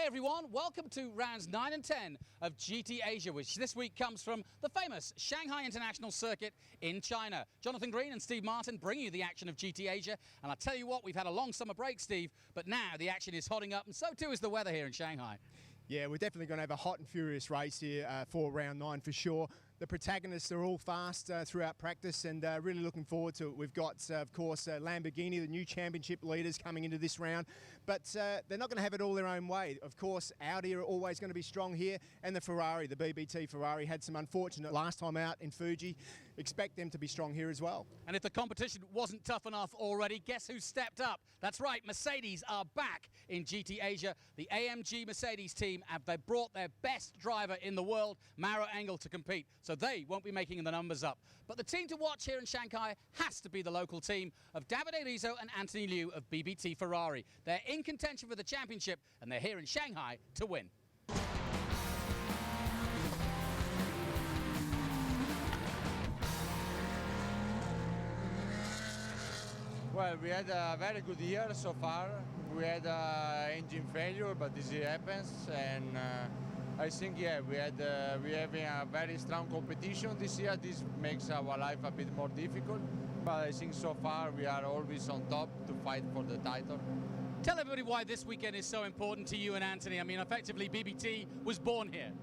everyone, welcome to rounds 9 and 10 of GT Asia, which this week comes from the famous Shanghai International Circuit in China. Jonathan Green and Steve Martin bringing you the action of GT Asia, and I tell you what, we've had a long summer break, Steve, but now the action is hotting up, and so too is the weather here in Shanghai. Yeah, we're definitely going to have a hot and furious race here for round 9 for sure. The protagonists are all fast throughout practice and really looking forward to it. We've got, of course, Lamborghini, the new championship leaders coming into this round, but they're not going to have it all their own way. Of course, Audi are always going to be strong here, and the Ferrari, the BBT Ferrari, had some unfortunate last time out in Fuji. Expect them to be strong here as well. And if the competition wasn't tough enough already, guess who stepped up? That's right, Mercedes are back in GT Asia. The AMG Mercedes team, they brought their best driver in the world, Mauro Engel, to compete. So they won't be making the numbers up. But the team to watch here in Shanghai has to be the local team of Davide Rizzo and Anthony Liu of BBT Ferrari. They're in contention for the championship, and they're here in Shanghai to win. Well, we had a very good year so far. We had engine failure, but this happens, and I think we're having a very strong competition this year. This makes our life a bit more difficult, but I think so far we are always on top to fight for the title. Tell everybody why this weekend is so important to you and Anthony. I mean, effectively, BBT was born here.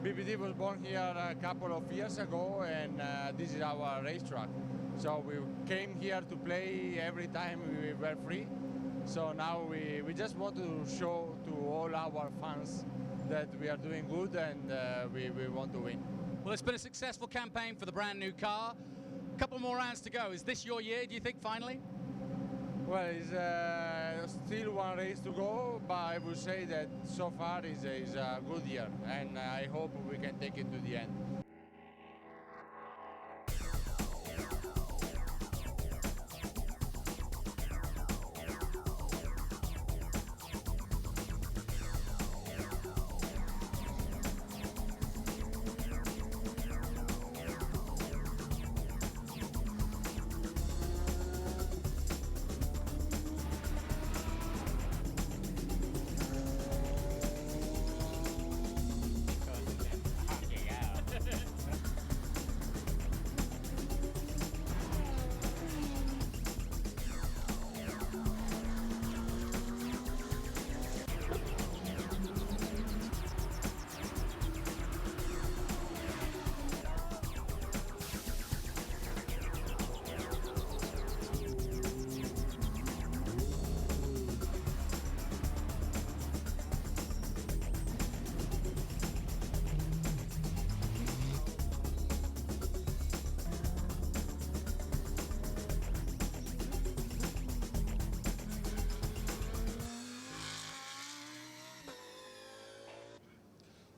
BBT was born here a couple of years ago, and this is our racetrack. So we came here to play every time we were free. So now we just want to show to all our fans that we are doing good, and we want to win. Well, it's been a successful campaign for the brand new car. A couple more rounds to go. Is this your year, do you think, finally? Well, it's still one race to go, but I would say that so far is a good year, and I hope we can take it to the end.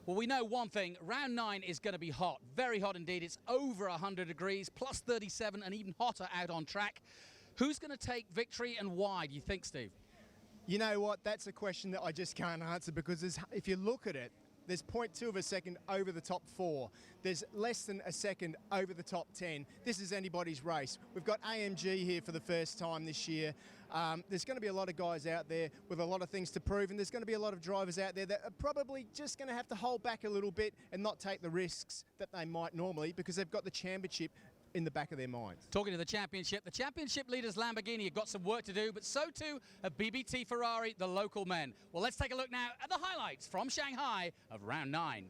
Well, we know one thing, round 9 is going to be hot, very hot indeed. It's over 100 degrees, plus 37 and even hotter out on track. Who's going to take victory and why, do you think, Steve? You know what, that's a question that I just can't answer, because if you look at it, there's 0.2 of a second over the top 4. There's less than a second over the top 10. This is anybody's race. We've got AMG here for the first time this year. There's going to be a lot of guys out there with a lot of things to prove, and there's going to be a lot of drivers out there that are probably just going to have to hold back a little bit and not take the risks that they might normally, because they've got the championship in the back of their minds. Talking to the championship leaders Lamborghini have got some work to do, but so too have BBT Ferrari, the local men. Well, let's take a look now at the highlights from Shanghai of round 9.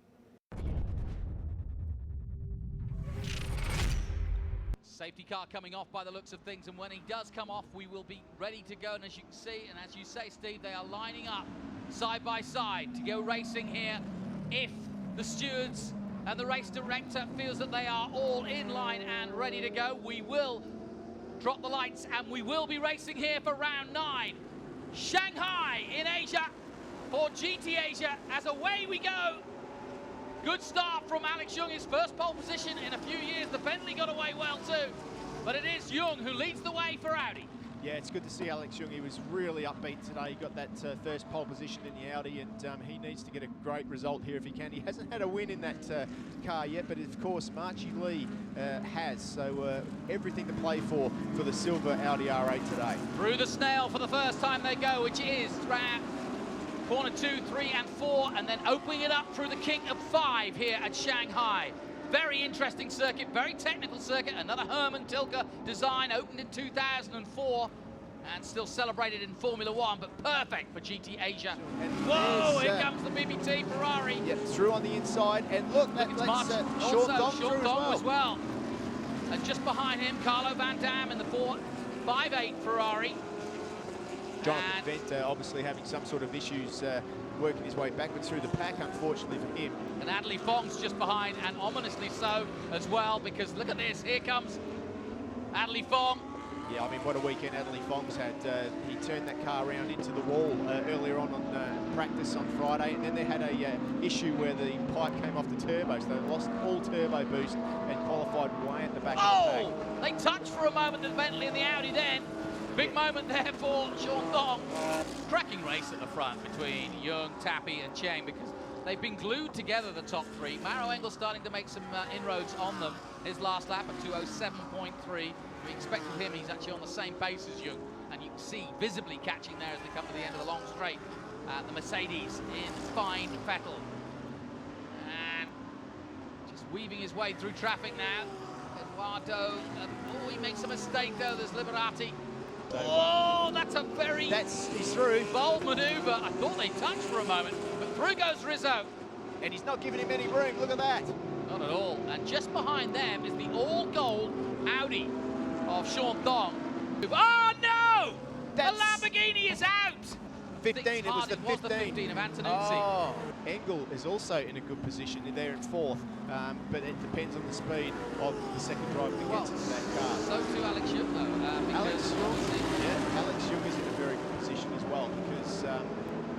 Safety car coming off by the looks of things, and when he does come off, we will be ready to go. And as you can see, and as you say, Steve, they are lining up side by side to go racing here. If the stewards and the race director feels that they are all in line and ready to go, we will drop the lights and we will be racing here for round 9. Shanghai in Asia for GT Asia, as away we go. Good start from Alex Young, his first pole position in a few years. The Bentley got away well too, but it is Young who leads the way for Audi. Yeah, it's good to see Alex Young. He was really upbeat today. He got that first pole position in the Audi, and he needs to get a great result here if he can. He hasn't had a win in that car yet, but of course Marchie Lee has. So everything to play for the silver Audi R8 today. Through the snail for the first time they go, which is round Corner 2, 3 and 4, and then opening it up through the King of 5 here at Shanghai. Very interesting circuit, very technical circuit. Another Herman Tilke design, opened in 2004 and still celebrated in Formula 1, but perfect for GT Asia. And whoa, here comes the BBT Ferrari. Yep, through on the inside, and look, It's that's also Sean Dong as well. And just behind him, Carlo Van Dam in the 458 Ferrari. Jonathan Venter obviously having some sort of issues working his way backwards through the pack, unfortunately for him. And Adley Fong's just behind, and ominously so as well, because look at this, here comes Adley Fong. Yeah, I mean, what a weekend Adley Fong's had. He turned that car around into the wall earlier on practice on Friday, and then they had a issue where the pipe came off the turbo, so they lost all turbo boost and qualified way at the back of the pack. They touched for a moment, the Bentley and the Audi then. Big moment there for Sean Dong. Cracking race at the front between Jung, Tappy and Cheng, because they've been glued together, the top three. Maro Engel starting to make some inroads on them. His last lap at 2:07.3. We expected him, he's actually on the same pace as Jung, and you can see visibly catching there as they come to the end of the long straight. The Mercedes in fine Vettel. And just weaving his way through traffic now. Eduardo, oh, he makes a mistake though, there's Liberati. Oh, that's a very He's through. bold maneuver. I thought they touched for a moment, but through goes Rizzo. And he's not giving him any room, look at that. Not at all. And just behind them is the all-gold Audi of Sean Dong. Oh, no! The Lamborghini is out! 15, it was the 15. The 15 of Antonuzzi. Oh, Engel is also in a good position. They're in fourth, but it depends on the speed of the second driver that gets into that car. So too Alex Jung, though. Alex Jung is in a very good position as well, because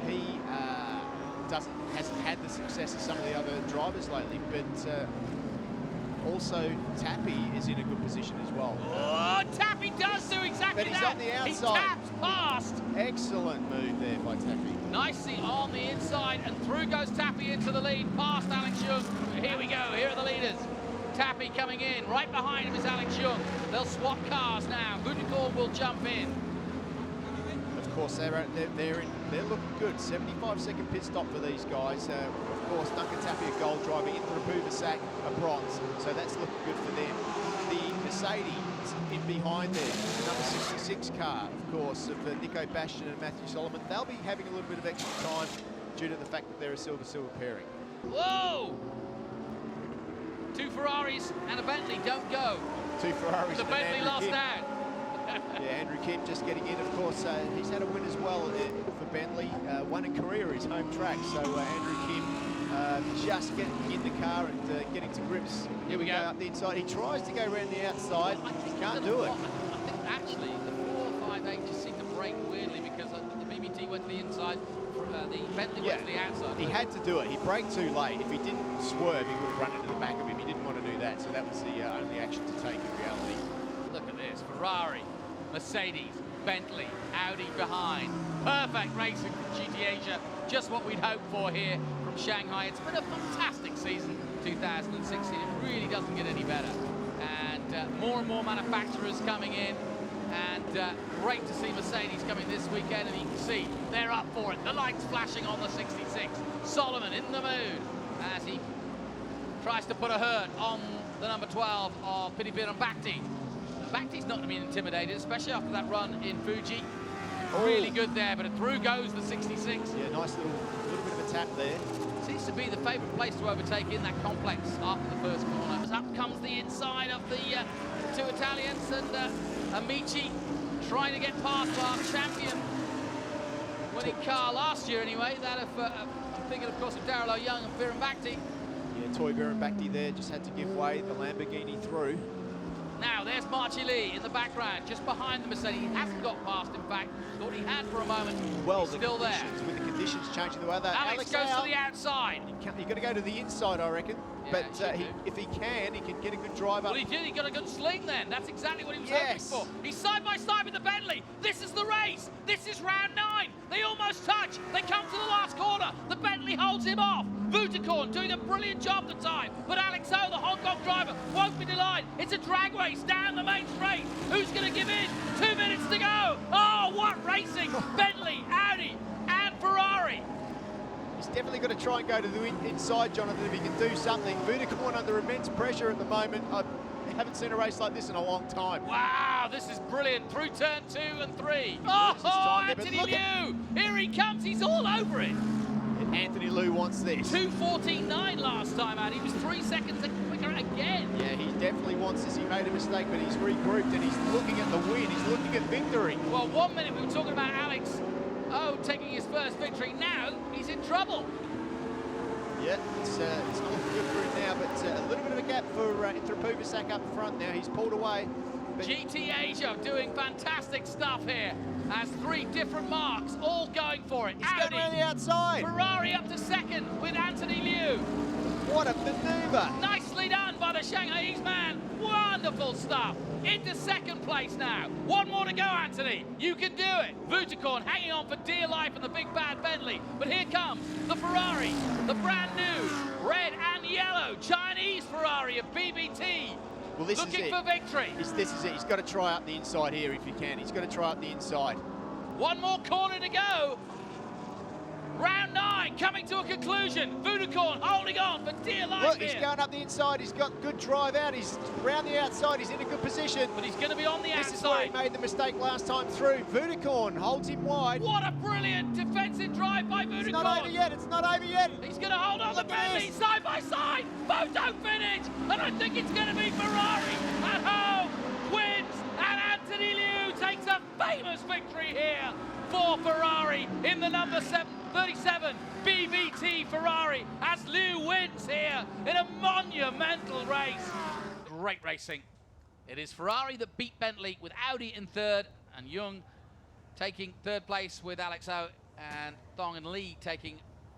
he hasn't had the success of some of the other drivers lately, but also Tappy is in a good position as well. Oh, Tappy does do exactly that. But he's on the outside. He taps past. Excellent move there by Tappy. Nicely on the inside, and through goes Tappy into the lead, past Alex Jung. Here we go, here are the leaders. Tappy coming in, right behind him is Alex Jung. They'll swap cars now. Budicorn will jump in. Of course, they're looking good. 75-second pit stop for these guys. Of course, Duncan Tappy, a gold driver, in for a Buvasak, a bronze. So that's looking good for them. The Mercedes in behind there, the number 66 car, of course, of Nico Bastian and Matthew Solomon. They'll be having a little bit of extra time due to the fact that they're a silver-silver pairing. Whoa! Two Ferraris and a Bentley don't go. Two Ferraris. The Bentley lost out. Yeah, Andrew Kim just getting in. Of course, he's had a win as well for Bentley. Won in Korea, his home track. So Andrew Kim just getting in the car and getting to grips. Here we go. Up the inside. He tries to go around the outside. Can't do it. I think actually the 458 just seemed to break weirdly, because the BBT went to the inside, the Bentley went to the outside. He had to do it. He braked too late. If he didn't swerve, he would have run into the back of him. He didn't want to do that, so that was the only action to take in reality. Look at this, Ferrari, Mercedes, Bentley, Audi behind. Perfect racing from GT Asia, just what we'd hoped for here from Shanghai. It's been a fantastic season, 2016. It really doesn't get any better. And more and more manufacturers coming in. And great to see Mercedes coming this weekend, and you can see they're up for it. The lights flashing on the 66. Solomon in the mood as he tries to put a hurt on the number 12 of Pidipiran Bhakti. Bhakti's not going to be intimidated, especially after that run in Fuji. Really good there, but through goes the 66. Yeah, nice little bit of a tap there. Seems to be the favourite place to overtake in that complex after the first corner. Up comes the inside of the two Italians, and Amici trying to get past our champion winning car last year anyway. That of, I'm thinking of course of Daryl O'Young and Biran Bhakti. Yeah, Toy Biran Bhakti there just had to give way, the Lamborghini through. Now there's Marchi Lee in the background, just behind the Mercedes. He hasn't got past, in fact. Thought he had for a moment. Well, he's still there. With the conditions changing the weather. Alex goes to the outside. You've got to go to the inside, I reckon. Yeah, but if he can get a good drive up. Well, he did. He got a good sling then. That's exactly what he was hoping for. He's side by side with the Bentley. This is the race. This is round 9. They almost touch. They come to the last corner. The Bentley holds him off. Budicorn doing a brilliant job the time. But Alex O, the Hong Kong driver, won't be denied. It's a drag race down the main straight. Who's going to give in? 2 minutes to go. Oh, what racing. Bentley, Audi and Ferrari. definitely got to try and go to the inside, Jonathan, if he can do something. Vudakorn under immense pressure at the moment. I haven't seen a race like this in a long time. Wow, this is brilliant. Through turn 2 and 3. Loses Oh, time there, but Anthony look at- Liu! Here he comes, he's all over it. Anthony Liu wants this. 2:14.9 last time out. He was 3 seconds quicker again. Yeah, he definitely wants this. He made a mistake, but he's regrouped and he's looking at the win. He's looking at victory. Well, 1 minute we were talking about Alex taking his first victory. Now he's in trouble. Yeah, it's not looking good for him now, but a little bit of a gap for Inthra up front now. He's pulled away. But GT Asia doing fantastic stuff here. Has 3 different marks, all going for it. he's going around the outside. Ferrari up to second with Anthony Liu. What a manoeuvre. Nicely done by the Shanghai man. Wonderful stuff. Into second place now. 1 more to go, Anthony. You can do it. Vudakorn hanging on for dear life in the big bad Bentley. But here comes the Ferrari, the brand new red and yellow Chinese Ferrari of BBT. Well, this looking is it. for victory. This is it. He's got to try up the inside here if he can. He's got to try up the inside. 1 more corner to go. Round 9 coming to a conclusion. Vudakorn holding on for dear life Look, here. he's going up the inside. He's got good drive out. He's round the outside. He's in a good position. But he's going to be on the This is where he outside. made the mistake last time through. Vudakorn holds him wide. What a brilliant defensive drive by It's not over Vudakorn. yet. It's not over yet. He's going to hold on Look the at Bentley this. side by side. Photo finish. And I think it's going to be Ferrari at home. Wins. And Anthony Liu takes a famous victory here for Ferrari in the number 37 BBT Ferrari as Liu wins here in a monumental race. Great racing. It is Ferrari that beat Bentley with Audi in third and Young taking third place with Alex O and Thong and Lee taking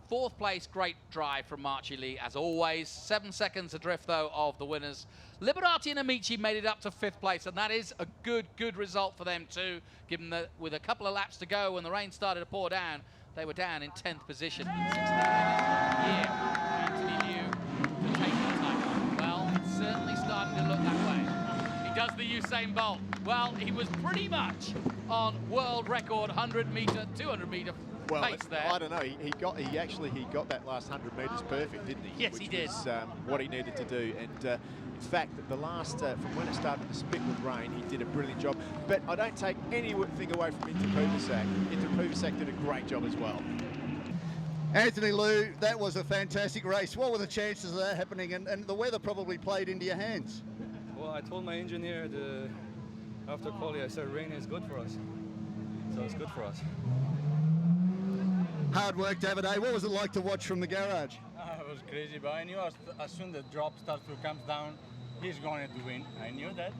fourth place. Great drive from Marchi Lee as always. 7 seconds adrift though of the winners. Liberati and Amici made it up to fifth place, and that is a good result for them too, given that with a couple of laps to go when the rain started to pour down, they were down in 10th position. 16th year, Anthony Liu to take the title. Well, it's certainly starting to look that way. He does the Usain Bolt. Well, he was pretty much on world record 100-meter, 200-meter pace there. I don't know. He got that last 100 metres perfect, didn't he? Yes, he did. Which was what he needed to do. And in fact, the last from when it started to spit with rain, he did a brilliant job. But I don't take anything away from Inthra. Inthra did a great job as well. Anthony Liu, that was a fantastic race. What were the chances of that happening? And the weather probably played into your hands. Well, I told my engineer after quali, I said rain is good for us. So it's good for us. Hard work, Davide. What was it like to watch from the garage? It was crazy, but I knew as soon as the drop starts to come down, he's going to win. I knew that.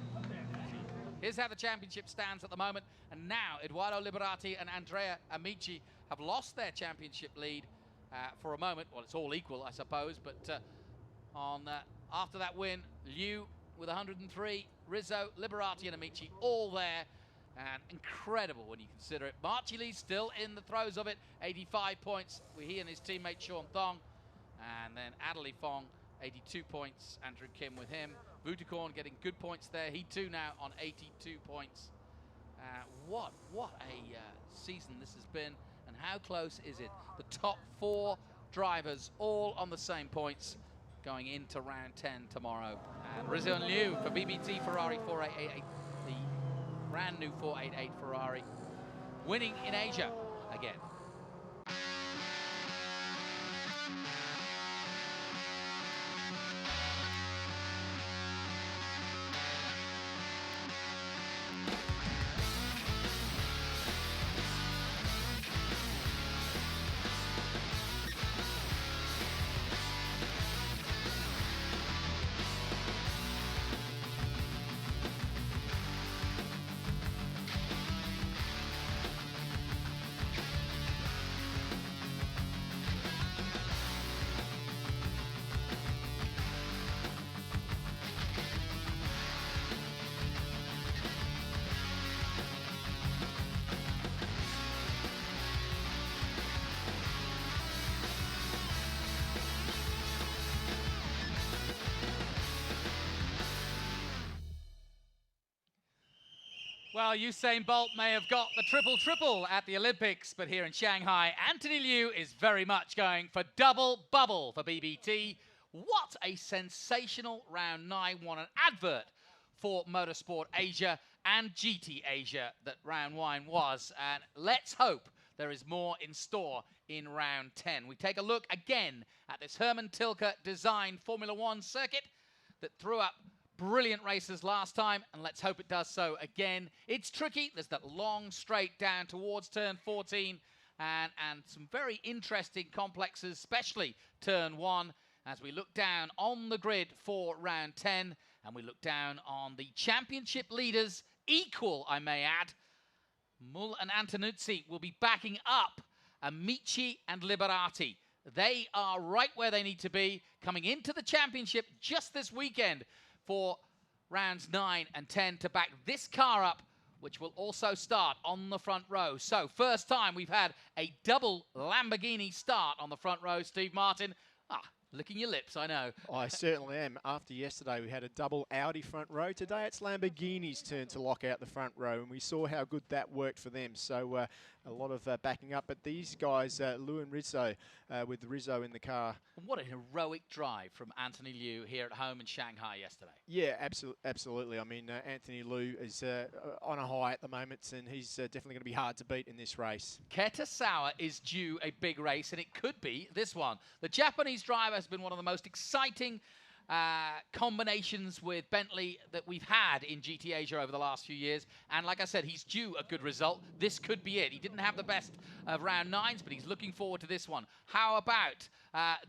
Here's how the championship stands at the moment. And now Edoardo Liberati and Andrea Amici have lost their championship lead for a moment. Well, it's all equal, I suppose. But after that win, Liu with 103, Rizzo, Liberati and Amici all there. And incredible when you consider it. Marchi Lee still in the throes of it, 85 points with he and his teammate Sean Thong. And then Adderley Fong, 82 points, Andrew Kim with him. Vudakorn getting good points there, he too now on 82 points. What a season this has been, and how close is it? The top 4 drivers all on the same points going into round 10 tomorrow. And Rizzo and Liu for BBT Ferrari 4888. The brand new 488 Ferrari, winning in Asia again. Well, Usain Bolt may have got the triple-triple at the Olympics, but here in Shanghai, Anthony Liu is very much going for double bubble for BBT. What a sensational round 9. What an advert for Motorsport Asia and GT Asia that round 9 was. And let's hope there is more in store in round 10. We take a look again at this Hermann Tilke designed Formula One circuit that threw up brilliant races last time, and let's hope it does so again. It's tricky. There's that long straight down towards turn 14 and some very interesting complexes, especially turn 1, as we look down on the grid for round 10, and we look down on the championship leaders, equal, I may add. Mull and Antonuzzi will be backing up Amici and Liberati. They are right where they need to be, coming into the championship just this weekend for rounds 9 and 10 to back this car up, which will also start on the front row. So first time we've had a double Lamborghini start on the front row, Steve Martin. Licking your lips, I know. I certainly am. After yesterday, we had a double Audi front row. Today, it's Lamborghini's turn to lock out the front row, and we saw how good that worked for them. So a lot of backing up. But these guys, Liu and Rizzo, with Rizzo in the car. What an heroic drive from Anthony Liu here at home in Shanghai yesterday. Yeah, absolutely. I mean, Anthony Liu is on a high at the moment, and he's definitely going to be hard to beat in this race. Kitasawa is due a big race, and it could be this one. The Japanese driver has been one of the most exciting combinations with Bentley that we've had in GT Asia over the last few years. And like I said, he's due a good result. This could be it. He didn't have the best of round 9s, but he's looking forward to this one. How about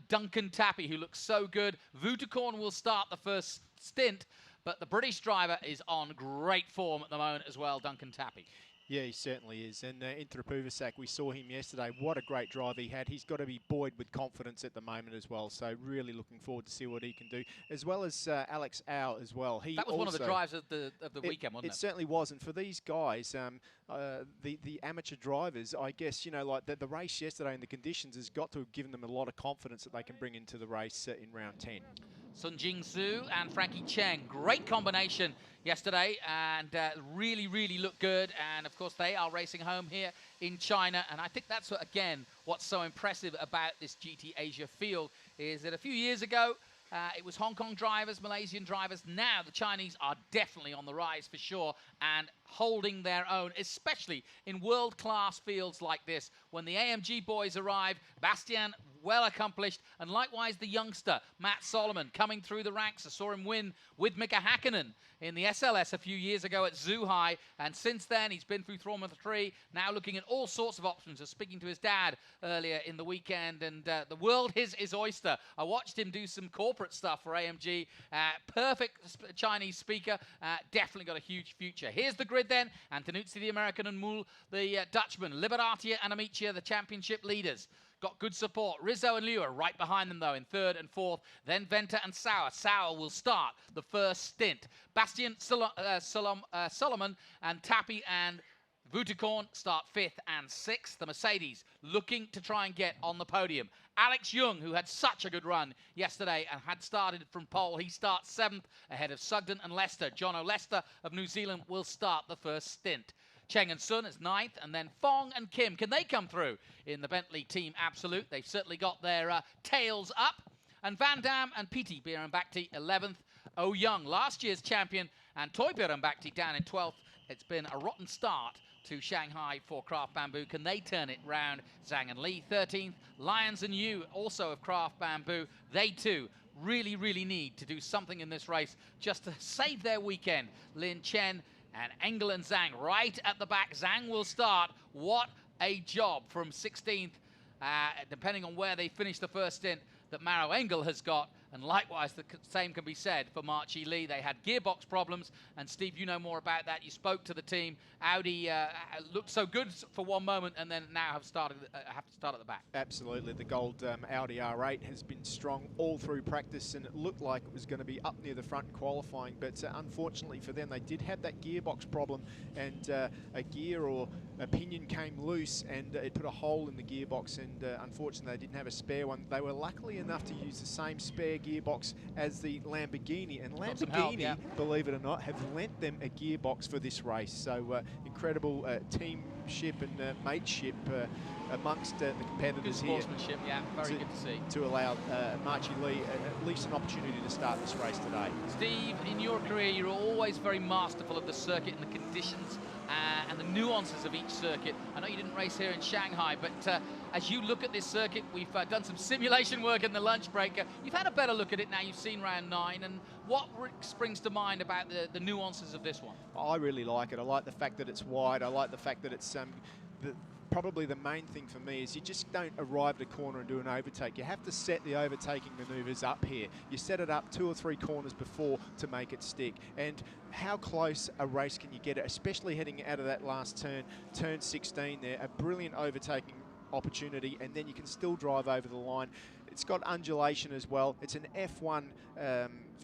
Duncan Tappy, who looks so good? Vutakorn will start the first stint, but the British driver is on great form at the moment as well, Duncan Tappy. Yeah, he certainly is. And Inter Puvasak, we saw him yesterday. What a great drive he had. He's got to be buoyed with confidence at the moment as well. So really looking forward to see what he can do, as well as Alex Au as well. That was one of the drives of the weekend, wasn't it? It certainly was. And for these guys, the amateur drivers, I guess, you know, like the race yesterday and the conditions has got to have given them a lot of confidence that they can bring into the race in round 10. Sun Jingsu and Frankie Cheng, great combination yesterday, and really, really looked good. And of course, they are racing home here in China. And I think that's again what's so impressive about this GT Asia field is that a few years ago it was Hong Kong drivers, Malaysian drivers. Now the Chinese are definitely on the rise for sure and holding their own, especially in world-class fields like this. When the AMG boys arrive, Bastian, well accomplished, and likewise the youngster, Matt Solomon, coming through the ranks. I saw him win with Mika Hakkinen in the SLS a few years ago at Zhuhai, and since then he's been through Formula 3, now looking at all sorts of options. I was speaking to his dad earlier in the weekend, and the world is his oyster. I watched him do some corporate stuff for AMG. Perfect Chinese speaker, definitely got a huge future. Here's the grid then. Antonuzzi, the American, and Mull, the Dutchman. Liberati and Amici, the championship leaders. Got good support. Rizzo and Liu are right behind them, though, in 3rd and 4th. Then Venter and Sauer. Sauer will start the first stint. Bastian Solomon and Tappy and Vutakorn start 5th and 6th. The Mercedes looking to try and get on the podium. Alex Young, who had such a good run yesterday and had started from pole, he starts 7th ahead of Sugden and Lester. Jono Lester of New Zealand will start the first stint. Cheng and Sun is 9th, and then Fong and Kim. Can they come through in the Bentley Team Absolute? They've certainly got their tails up. And Van Dam and Piti Birambakti 11th. Oh Young, last year's champion, and Toy Birambakti down in 12th. It's been a rotten start to Shanghai for Craft Bamboo. Can they turn it round? Zhang and Li 13th. Lyons and Yu, also of Craft Bamboo. They too really, really need to do something in this race just to save their weekend. Lin Chen and Engel and Zhang right at the back. Zhang will start. What a job from 16th, depending on where they finish the first stint, that Maro Engel has got. And likewise, the same can be said for Marchi Lee. They had gearbox problems, and Steve, you know more about that. You spoke to the team. Audi looked so good for one moment, and then now have to start at the back. Absolutely. The gold Audi R8 has been strong all through practice, and it looked like it was going to be up near the front in qualifying, but unfortunately for them, they did have that gearbox problem, and a gear or a pinion came loose, and it put a hole in the gearbox, and unfortunately they didn't have a spare one. They were lucky enough to use the same spare gearbox as the Lamborghini. And Got some help, Lamborghini, yeah. believe it or not, have lent them a gearbox for this race. So incredible teamship and mateship amongst the competitors Good here. sportsmanship, yeah, very good to see. To allow Marchie Lee at least an opportunity to start this race today. Steve, in your career, you're always very masterful of the circuit and the conditions and the nuances of each circuit. I know you didn't race here in Shanghai, but as you look at this circuit, we've done some simulation work in the lunch break. You've had a better look at it now. You've seen round 9, and what springs to mind about the nuances of this one? I really like it. I like the fact that it's wide. I like the fact that it's probably the main thing for me is you just don't arrive at a corner and do an overtake. You have to set the overtaking manoeuvres up here. You set it up 2 or 3 corners before to make it stick. And how close a race can you get it, especially heading out of that last turn 16 there, a brilliant overtaking opportunity, and then you can still drive over the line. It's got undulation as well. It's an F1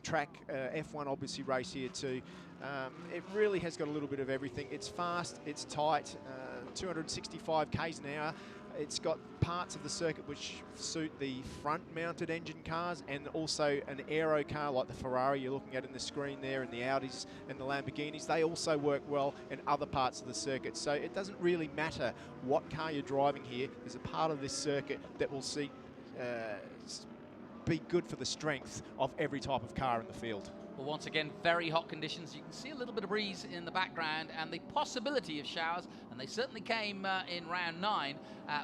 track, F1 obviously race here too. It really has got a little bit of everything. It's fast, it's tight, 265 k's an hour. It's got parts of the circuit which suit the front-mounted engine cars and also an aero car like the Ferrari you're looking at in the screen there, and the Audis and the Lamborghinis. They also work well in other parts of the circuit. So it doesn't really matter what car you're driving here. There's a part of this circuit that will see be good for the strength of every type of car in the field. Well, once again, very hot conditions. You can see a little bit of breeze in the background and the possibility of showers, and they certainly came in round 9.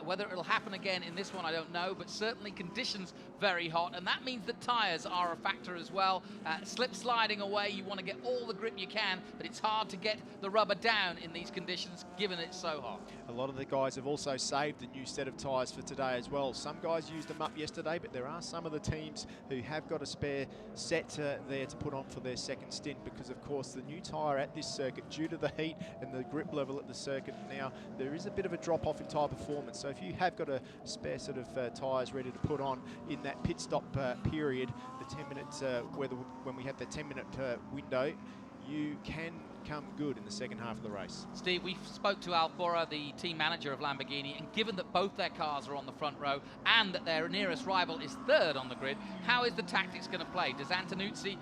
Whether it'll happen again in this one, I don't know, but certainly conditions very hot, and that means that tyres are a factor as well. Slip sliding away, you want to get all the grip you can, but it's hard to get the rubber down in these conditions given it's so hot. A lot of the guys have also saved a new set of tyres for today as well. Some guys used them up yesterday, but there are some of the teams who have got a spare set there to put on for their second stint, because of course the new tyre at this circuit, due to the heat and the grip level at the circuit now, there is a bit of a drop off in tyre performance. So if you have got a spare set of tyres ready to put on in that pit stop period, the 10 minutes when we have the 10-minute window, you can come good in the second half of the race. Steve, we spoke to Al Fora, the team manager of Lamborghini, and given that both their cars are on the front row and that their nearest rival is third on the grid, how is the tactics going to play? Does Antonuzzi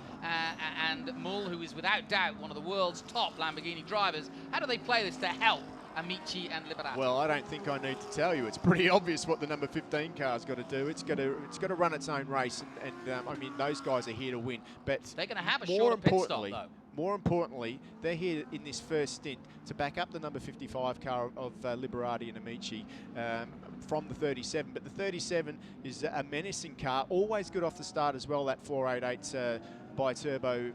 and Mull, who is without doubt one of the world's top Lamborghini drivers, how do they play this to help Amici and Liberato? Well, I don't think I need to tell you. It's pretty obvious what the number 15 car's got to do. It's got to run its own race, and I mean, those guys are here to win. But they're going to have a shorter pit stop, though. More importantly, they're here in this first stint to back up the number 55 car of Liberati and Amici from the 37. But the 37 is a menacing car, always good off the start as well, that 488 bi-turbo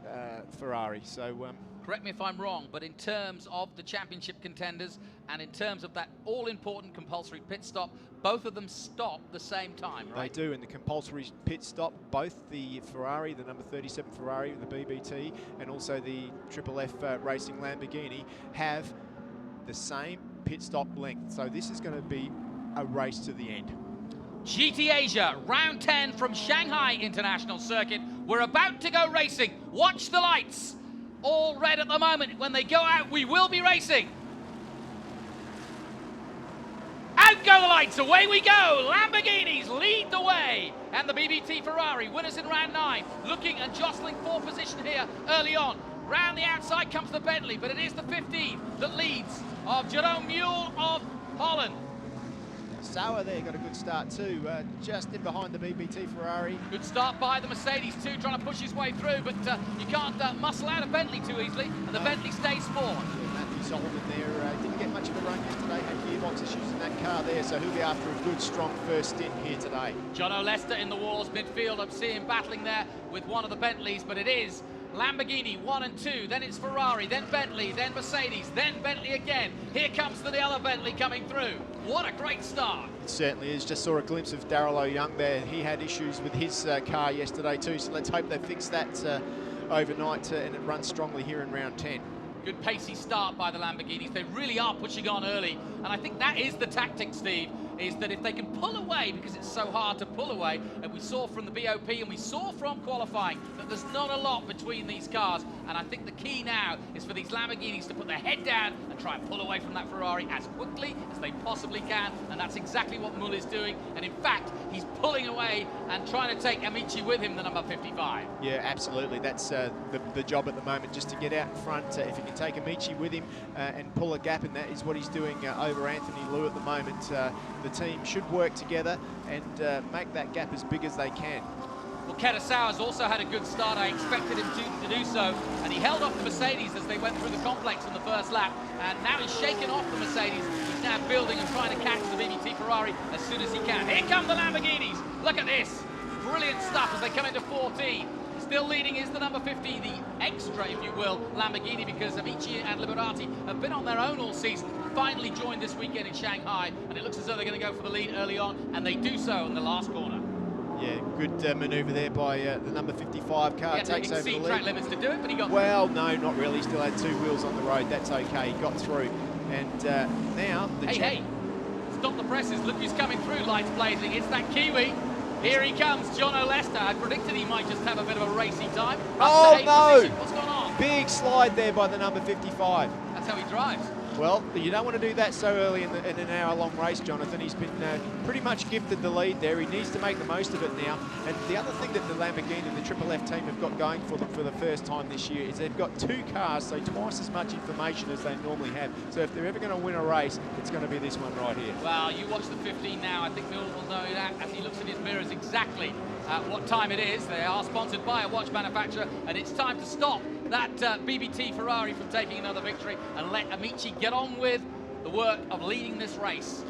Ferrari. So correct me if I'm wrong, but in terms of the championship contenders and in terms of that all-important compulsory pit stop, both of them stop the same time, right? They do in the compulsory pit stop. Both the Ferrari, the number 37 Ferrari, the BBT, and also the Triple F Racing Lamborghini have the same pit stop length. So this is going to be a race to the end. GT Asia, round 10 from Shanghai International Circuit. We're about to go racing. Watch the lights. All red at the moment. When they go out, we will be racing. Out go the lights, away we go. Lamborghinis lead the way. And the BBT Ferrari, winners in round 9, looking and jostling for position here early on. Round the outside comes the Bentley, but it is the 15 that leads of Jerome Mule of Holland. Sauer there got a good start too, just in behind the BBT Ferrari. Good start by the Mercedes too, trying to push his way through, but you can't muscle out a Bentley too easily, and the Bentley stays fourth. Matthew Solomon there didn't get much of a run yesterday, had gearbox issues in that car there, so he'll be after a good, strong first stint here today. John O'Lester in the walls midfield. I'm seeing battling there with one of the Bentleys, but it is Lamborghini 1 and 2, then it's Ferrari, then Bentley, then Mercedes, then Bentley again. Here comes the other Bentley coming through. What a great start. It certainly is. Just saw a glimpse of Darryl O'Young there. He had issues with his car yesterday too, so let's hope they fix that overnight and it runs strongly here in round 10. Good pacey start by the Lamborghinis. They really are pushing on early. And I think that is the tactic, Steve, is that if they can pull away, because it's so hard to pull away, and we saw from the BOP and we saw from qualifying that there's not a lot between these cars. And I think the key now is for these Lamborghinis to put their head down and try and pull away from that Ferrari as quickly as they possibly can. And that's exactly what Mull is doing. And in fact, he's pulling away and trying to take Amici with him, the number 55. Yeah, absolutely. That's the job at the moment, just to get out in front. If he can take Amici with him and pull a gap, and that is what he's doing over Anthony Liu at the moment. The team should work together and make that gap as big as they can. Well, Kurosawa's also had a good start. I expected him to do so, and he held off the Mercedes as they went through the complex in the first lap, and now he's shaken off the Mercedes. He's now building and trying to catch the BBT Ferrari as soon as he can. Here come the Lamborghinis. Look at this. Brilliant stuff as they come into 14. Still leading is the number 50, the extra, if you will, Lamborghini, because Amici and Liberati have been on their own all season, finally joined this weekend in Shanghai, and it looks as though they're going to go for the lead early on, and they do so in the last corner. Yeah, good manoeuvre there by the number 55 car. Takes over the lead. Track limits to do it, but he got well, no, not really. Still had two wheels on the road. That's okay. He got through. And now the hey, stop the presses. Look who's coming through, lights blazing. It's that Kiwi. Here he comes, John O'Lester. I predicted he might just have a bit of a racy time. Oh, no! Position. What's going on? Big slide there by the number 55. That's how he drives. Well, you don't want to do that so early in an hour-long race, Jonathan. He's been pretty much gifted the lead there. He needs to make the most of it now. And the other thing that the Lamborghini and the Triple F team have got going for them for the first time this year is they've got two cars, so twice as much information as they normally have. So if they're ever going to win a race, it's going to be this one right here. Well, you watch the 15 now. I think Mill will know that as he looks in his mirrors exactly what time it is. They are sponsored by a watch manufacturer, and it's time to stop that BBT Ferrari from taking another victory and let Amici get on with the work of leading this race.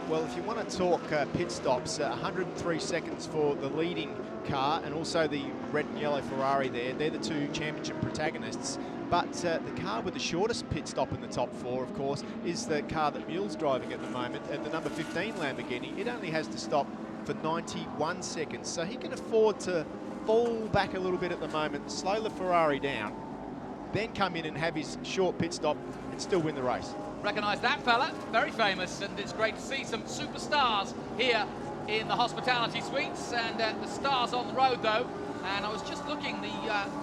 Well, if you want to talk pit stops, 103 seconds for the leading car and also the red and yellow Ferrari there. They're the two championship protagonists. But the car with the shortest pit stop in the top four, of course, is the car that Mule's driving at the moment, the number 15 Lamborghini. It only has to stop for 91 seconds, so he can afford to fall back a little bit at the moment, slow the Ferrari down, then come in and have his short pit stop and still win the race. Recognise that fella, very famous, and it's great to see some superstars here in the hospitality suites, and the stars on the road though. And I was just looking, the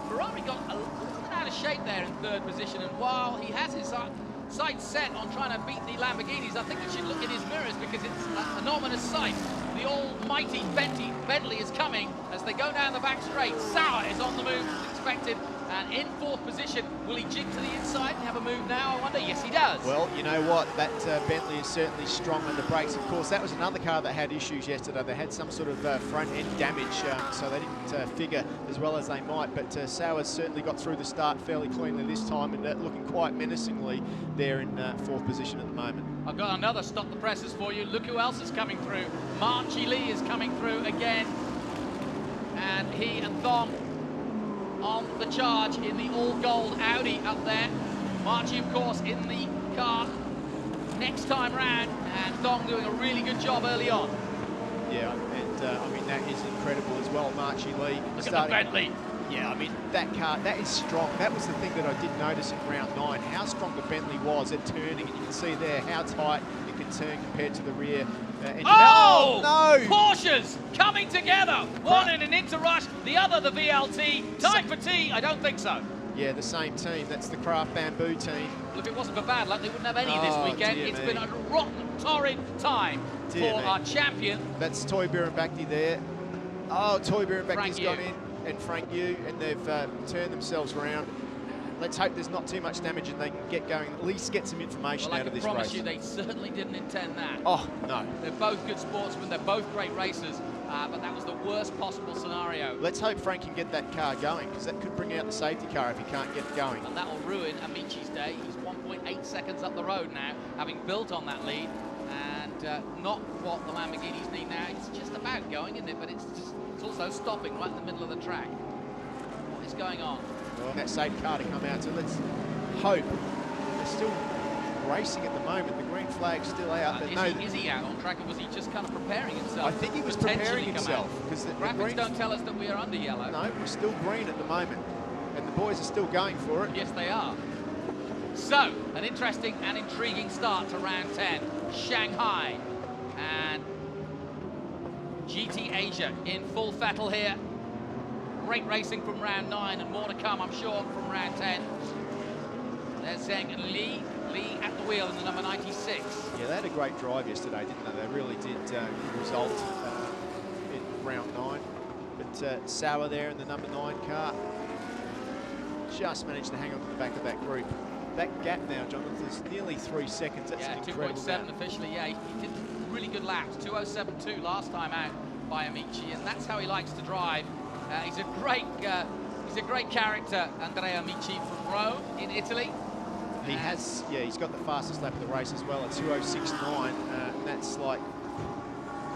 Ferrari got a little bit out of shape there in third position, and while he has his sights set on trying to beat the Lamborghinis, I think he should look in his mirrors, because it's an ominous sight. The almighty Bentley is coming as they go down the back straight. Sauer is on the move as expected, and in fourth position. Will he jig to the inside and have a move now, I wonder? Yes, he does. Well, you know what? That Bentley is certainly strong on the brakes. Of course, that was another car that had issues yesterday. They had some sort of front-end damage, so they didn't figure as well as they might. But Sauer's certainly got through the start fairly cleanly this time, and looking quite menacingly there in fourth position at the moment. I've got another stop the presses for you. Look who else is coming through. Marchi Lee is coming through again. And he and Thong on the charge in the all-gold Audi up there. Marchi, of course, in the car next time round. And Thong doing a really good job early on. Yeah, and I mean, that is incredible as well. Marchi Lee. Look at the Bentley. Yeah, I mean, that car, that is strong. That was the thing that I did notice in round 9, how strong the Bentley was at turning. And you can see there how tight it can turn compared to the rear. Oh! No! Porsches coming together. One in an inter-rush, the other the VLT. Time for T? I don't think so. Yeah, the same team. That's the Craft Bamboo team. Look, if it wasn't for bad luck, they wouldn't have any this weekend. It's been a rotten, torrid time for our champion. That's Toy Birambakti there. Oh, Toy Birambakti's gone in. And Frank Yu, and they've turned themselves around. Let's hope there's not too much damage and they can get going, at least get some information out of this race. I promise you, they certainly didn't intend that. Oh, no. They're both good sportsmen, they're both great racers, but that was the worst possible scenario. Let's hope Frank can get that car going, because that could bring out the safety car if he can't get it going. And that will ruin Amici's day. He's 1.8 seconds up the road now, having built on that lead, and not what the Lamborghinis need now. It's just about going, isn't it? But it's also stopping right in the middle of the track. What is going on? Well, that safe car to come out, so let's hope. They're still racing at the moment. The green flag's still out. Is he out on track, or was he just kind of preparing himself? I think he was preparing himself. Because the graphics don't tell us that we are under yellow. No, we're still green at the moment. And the boys are still going for it. Yes, they are. So, an interesting and intriguing start to round 10. Shanghai and GT Asia in full fettle here. Great racing from round 9 and more to come, I'm sure, from round 10. They're saying Lee at the wheel in the number 96. Yeah, they had a great drive yesterday, didn't they? They really did result in round 9. But Sauer there in the number 9 car just managed to hang on to the back of that group. That gap now, Jonathan, is nearly 3 seconds. That's an incredible 2.7 officially, yeah. He did really good laps. 2:07.2 last time out by Amici, and that's how he likes to drive. He's a great character, Andrea Amici from Rome in Italy. He has, yeah, he's got the fastest lap of the race as well at 2:06.9. And that's like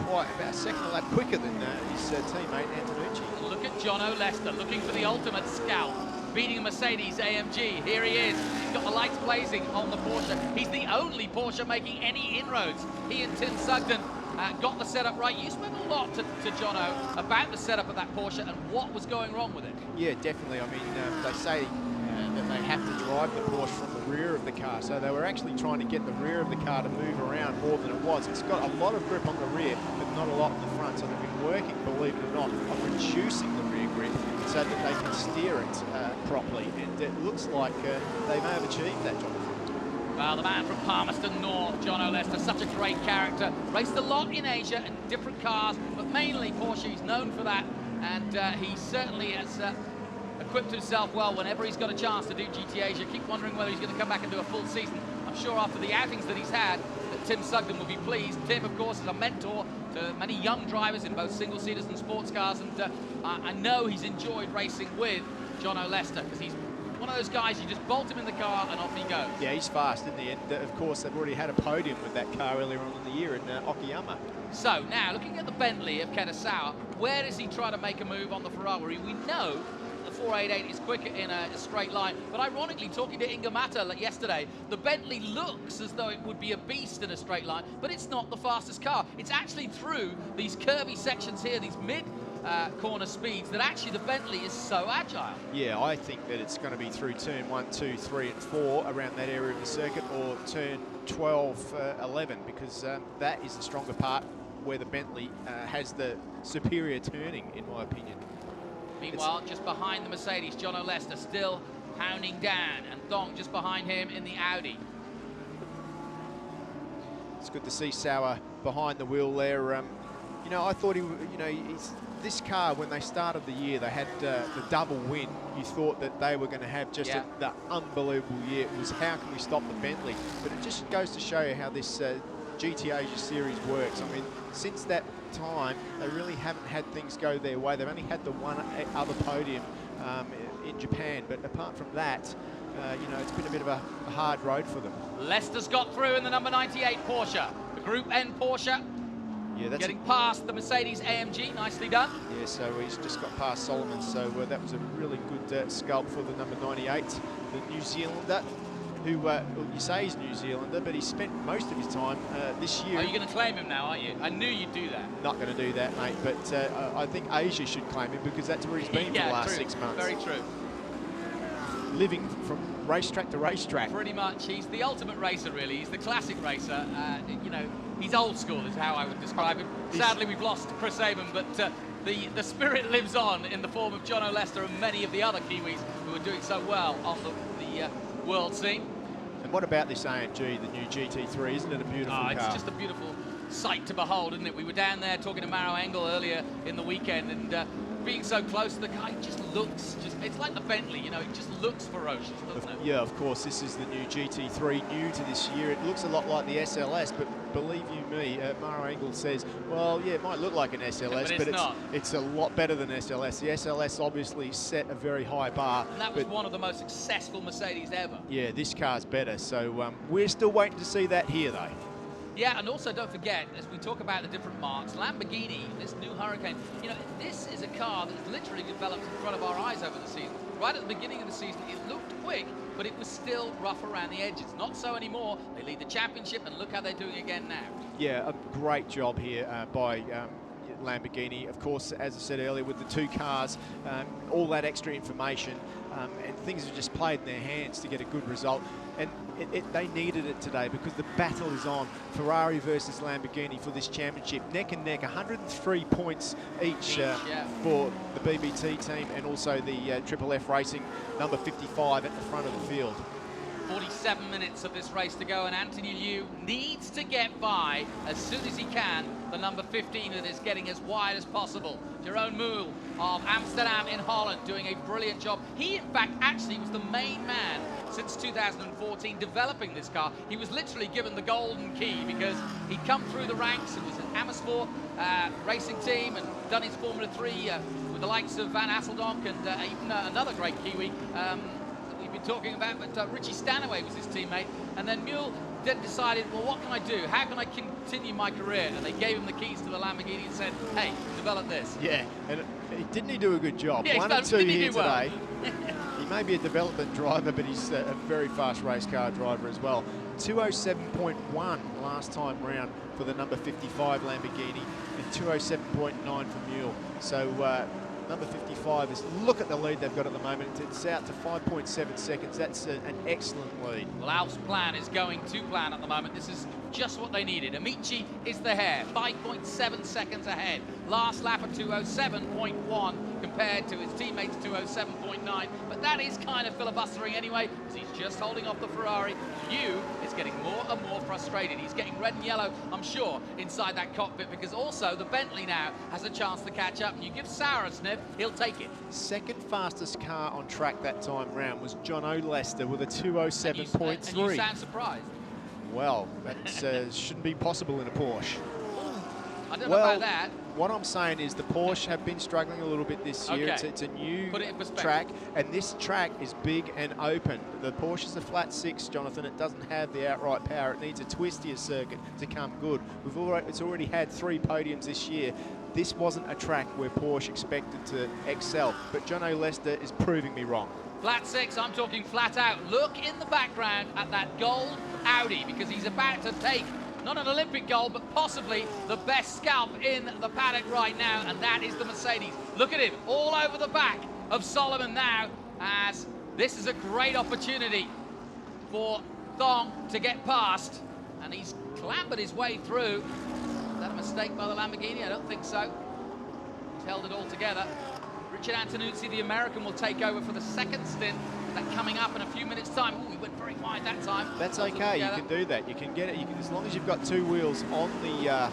quite about a second a lap quicker than his teammate Antonucci. Look at Jono Lester looking for the ultimate scalp, beating a Mercedes AMG. Here he is. He's got the lights blazing on the Porsche. He's the only Porsche making any inroads. He and Tim Sugden got the setup right. You spoke a lot to Jono about the setup of that Porsche and what was going wrong with it. Yeah, definitely. I mean, they say that they have to drive the Porsche from the rear of the car, so they were actually trying to get the rear of the car to move around more than it was. It's got a lot of grip on the rear, but not a lot in the front, so they've been working, believe it or not, on reducing the rear grip so that they can steer it properly, and it looks like they may have achieved that, Jonathan. Well, the man from Palmerston North, Jono Lester, such a great character. Raced a lot in Asia in different cars, but mainly Porsche. He's known for that, and he certainly has equipped himself well whenever he's got a chance to do GT Asia. Keep wondering whether he's going to come back and do a full season. I'm sure after the outings that he's had, that Tim Sugden will be pleased. Tim, of course, is a mentor to many young drivers in both single-seaters and sports cars, and I know he's enjoyed racing with Jono Lester, because he's one of those guys, you just bolt him in the car and off he goes. Yeah, he's fast, isn't he? And of course, they've already had a podium with that car earlier on in the year in Okayama. So now, looking at the Bentley of Kitasawa, where does he try to make a move on the Ferrari? We know the 488 is quicker in a straight line, but ironically, talking to Inga Mata yesterday, the Bentley looks as though it would be a beast in a straight line, but it's not the fastest car. It's actually through these curvy sections here, these mid corner speeds, that actually the Bentley is so agile. Yeah, I think that it's going to be through turn 1, 2, 3 and 4 around that area of the circuit, or turn 12, 11, because that is the stronger part where the Bentley has the superior turning, in my opinion. Meanwhile, just behind the Mercedes, Jono Lester still hounding down, and Thong just behind him in the Audi. It's good to see Sauer behind the wheel there. You know, I thought this car, when they started the year, they had the double win. You thought that they were going to have just the unbelievable year. It was, how can we stop the Bentley? But it just goes to show you how this GT Asia series works. I mean, since that time, they really haven't had things go their way. They've only had the one other podium in Japan, but apart from that, you know, it's been a bit of a hard road for them. Lester's got through in the number 98 Porsche, the Group N Porsche. Yeah, that's getting past the Mercedes AMG, nicely done. Yeah, so he's just got past Solomon, so that was a really good sculpt for the number 98, the New Zealander, who, well, you say he's New Zealander, but he spent most of his time this year. Are you going to claim him now, aren't you? I knew you'd do that. Not going to do that, mate, but I think Asia should claim him, because that's where he's been for the last true. 6 months. Very true. Living from racetrack to racetrack. Pretty much. He's the ultimate racer, really. He's the classic racer. You know, he's old school is how I would describe him. Sadly, we've lost Chris Abram, but the spirit lives on in the form of Jono Lester and many of the other Kiwis who are doing so well on the world scene. And what about this AMG, the new GT3? Isn't it a beautiful car? It's just a beautiful sight to behold, isn't it? We were down there talking to Maro Engel earlier in the weekend, and being so close to the car, it just looks, it's like the Bentley, you know, it just looks ferocious, doesn't it? Yeah, of course, this is the new GT3, new to this year. It looks a lot like the SLS, but believe you me, Maro Engel says, well, yeah, it might look like an SLS, but it's a lot better than SLS. The SLS obviously set a very high bar. And that was one of the most successful Mercedes ever. Yeah, this car's better, so we're still waiting to see that here, though. Yeah, and also don't forget, as we talk about the different marks, Lamborghini, this new Hurricane, you know, this is a car that has literally developed in front of our eyes over the season. Right at the beginning of the season, it looked quick, but it was still rough around the edges. Not so anymore. They lead the championship, and look how they're doing again now. Yeah, a great job here by Lamborghini. Of course, as I said earlier, with the two cars, all that extra information, and things have just played in their hands to get a good result. And they needed it today because the battle is on. Ferrari versus Lamborghini for this championship. Neck and neck, 103 points each for the BBT team and also the Triple F Racing number 55 at the front of the field. 47 minutes of this race to go, and Anthony Liu needs to get by as soon as he can the number 15 that is getting as wide as possible. Jeroen Muhl of Amsterdam in Holland doing a brilliant job. He, in fact, actually was the main man since 2014 developing this car. He was literally given the golden key because he'd come through the ranks and was an Amersfoort racing team and done his Formula 3 with the likes of Van Asseldonk and even another great Kiwi been talking about, but Richie Stanaway was his teammate, and then Muhl then decided, well, what can I do? How can I continue my career? And they gave him the keys to the Lamborghini and said, hey, develop this. Yeah, and didn't he do a good job? Yeah, 1 and 2 here well. today. He may be a development driver, but he's a very fast race car driver as well. 207.1 last time round for the number 55 Lamborghini, and 207.9 for Muhl. So number 55 is, look at the lead they've got at the moment. It's out to 5.7 seconds. That's an excellent lead. Well, Alf's plan is going to plan at the moment. This is just what they needed. Amici is the hare, 5.7 seconds ahead. Last lap at 207.1 compared to his teammates 207.9. But that is kind of filibustering anyway, because he's just holding off the Ferrari. Liu is getting more and more frustrated. He's getting red and yellow, I'm sure, inside that cockpit, because also the Bentley now has a chance to catch up. And you give Sauer a sniff, he'll take it. Second fastest car on track that time round was John O'Lester with a 207.3. And you sound surprised. Well, that shouldn't be possible in a Porsche. I don't know about that. What I'm saying is the Porsche have been struggling a little bit this year. Okay. It's a new Put it in perspective. track, and this track is big and open. The Porsche is a flat 6, Jonathan. It doesn't have the outright power. It needs a twistier circuit to come good. It's already had 3 podiums this year. This wasn't a track where Porsche expected to excel, but John O'Lester is proving me wrong. Flat 6, I'm talking flat out. Look in the background at that gold Audi, because he's about to take not an Olympic gold, but possibly the best scalp in the paddock right now, and that is the Mercedes. Look at him, all over the back of Solomon now, as this is a great opportunity for Thong to get past, and he's clambered his way through. Is that a mistake by the Lamborghini? I don't think so. He's held it all together. Richard Antonuzzi, the American, will take over for the second stint. That coming up in a few minutes' time. Ooh, he went very wide that time. That's okay. You can do that. You can get it. As long as you've got 2 wheels on the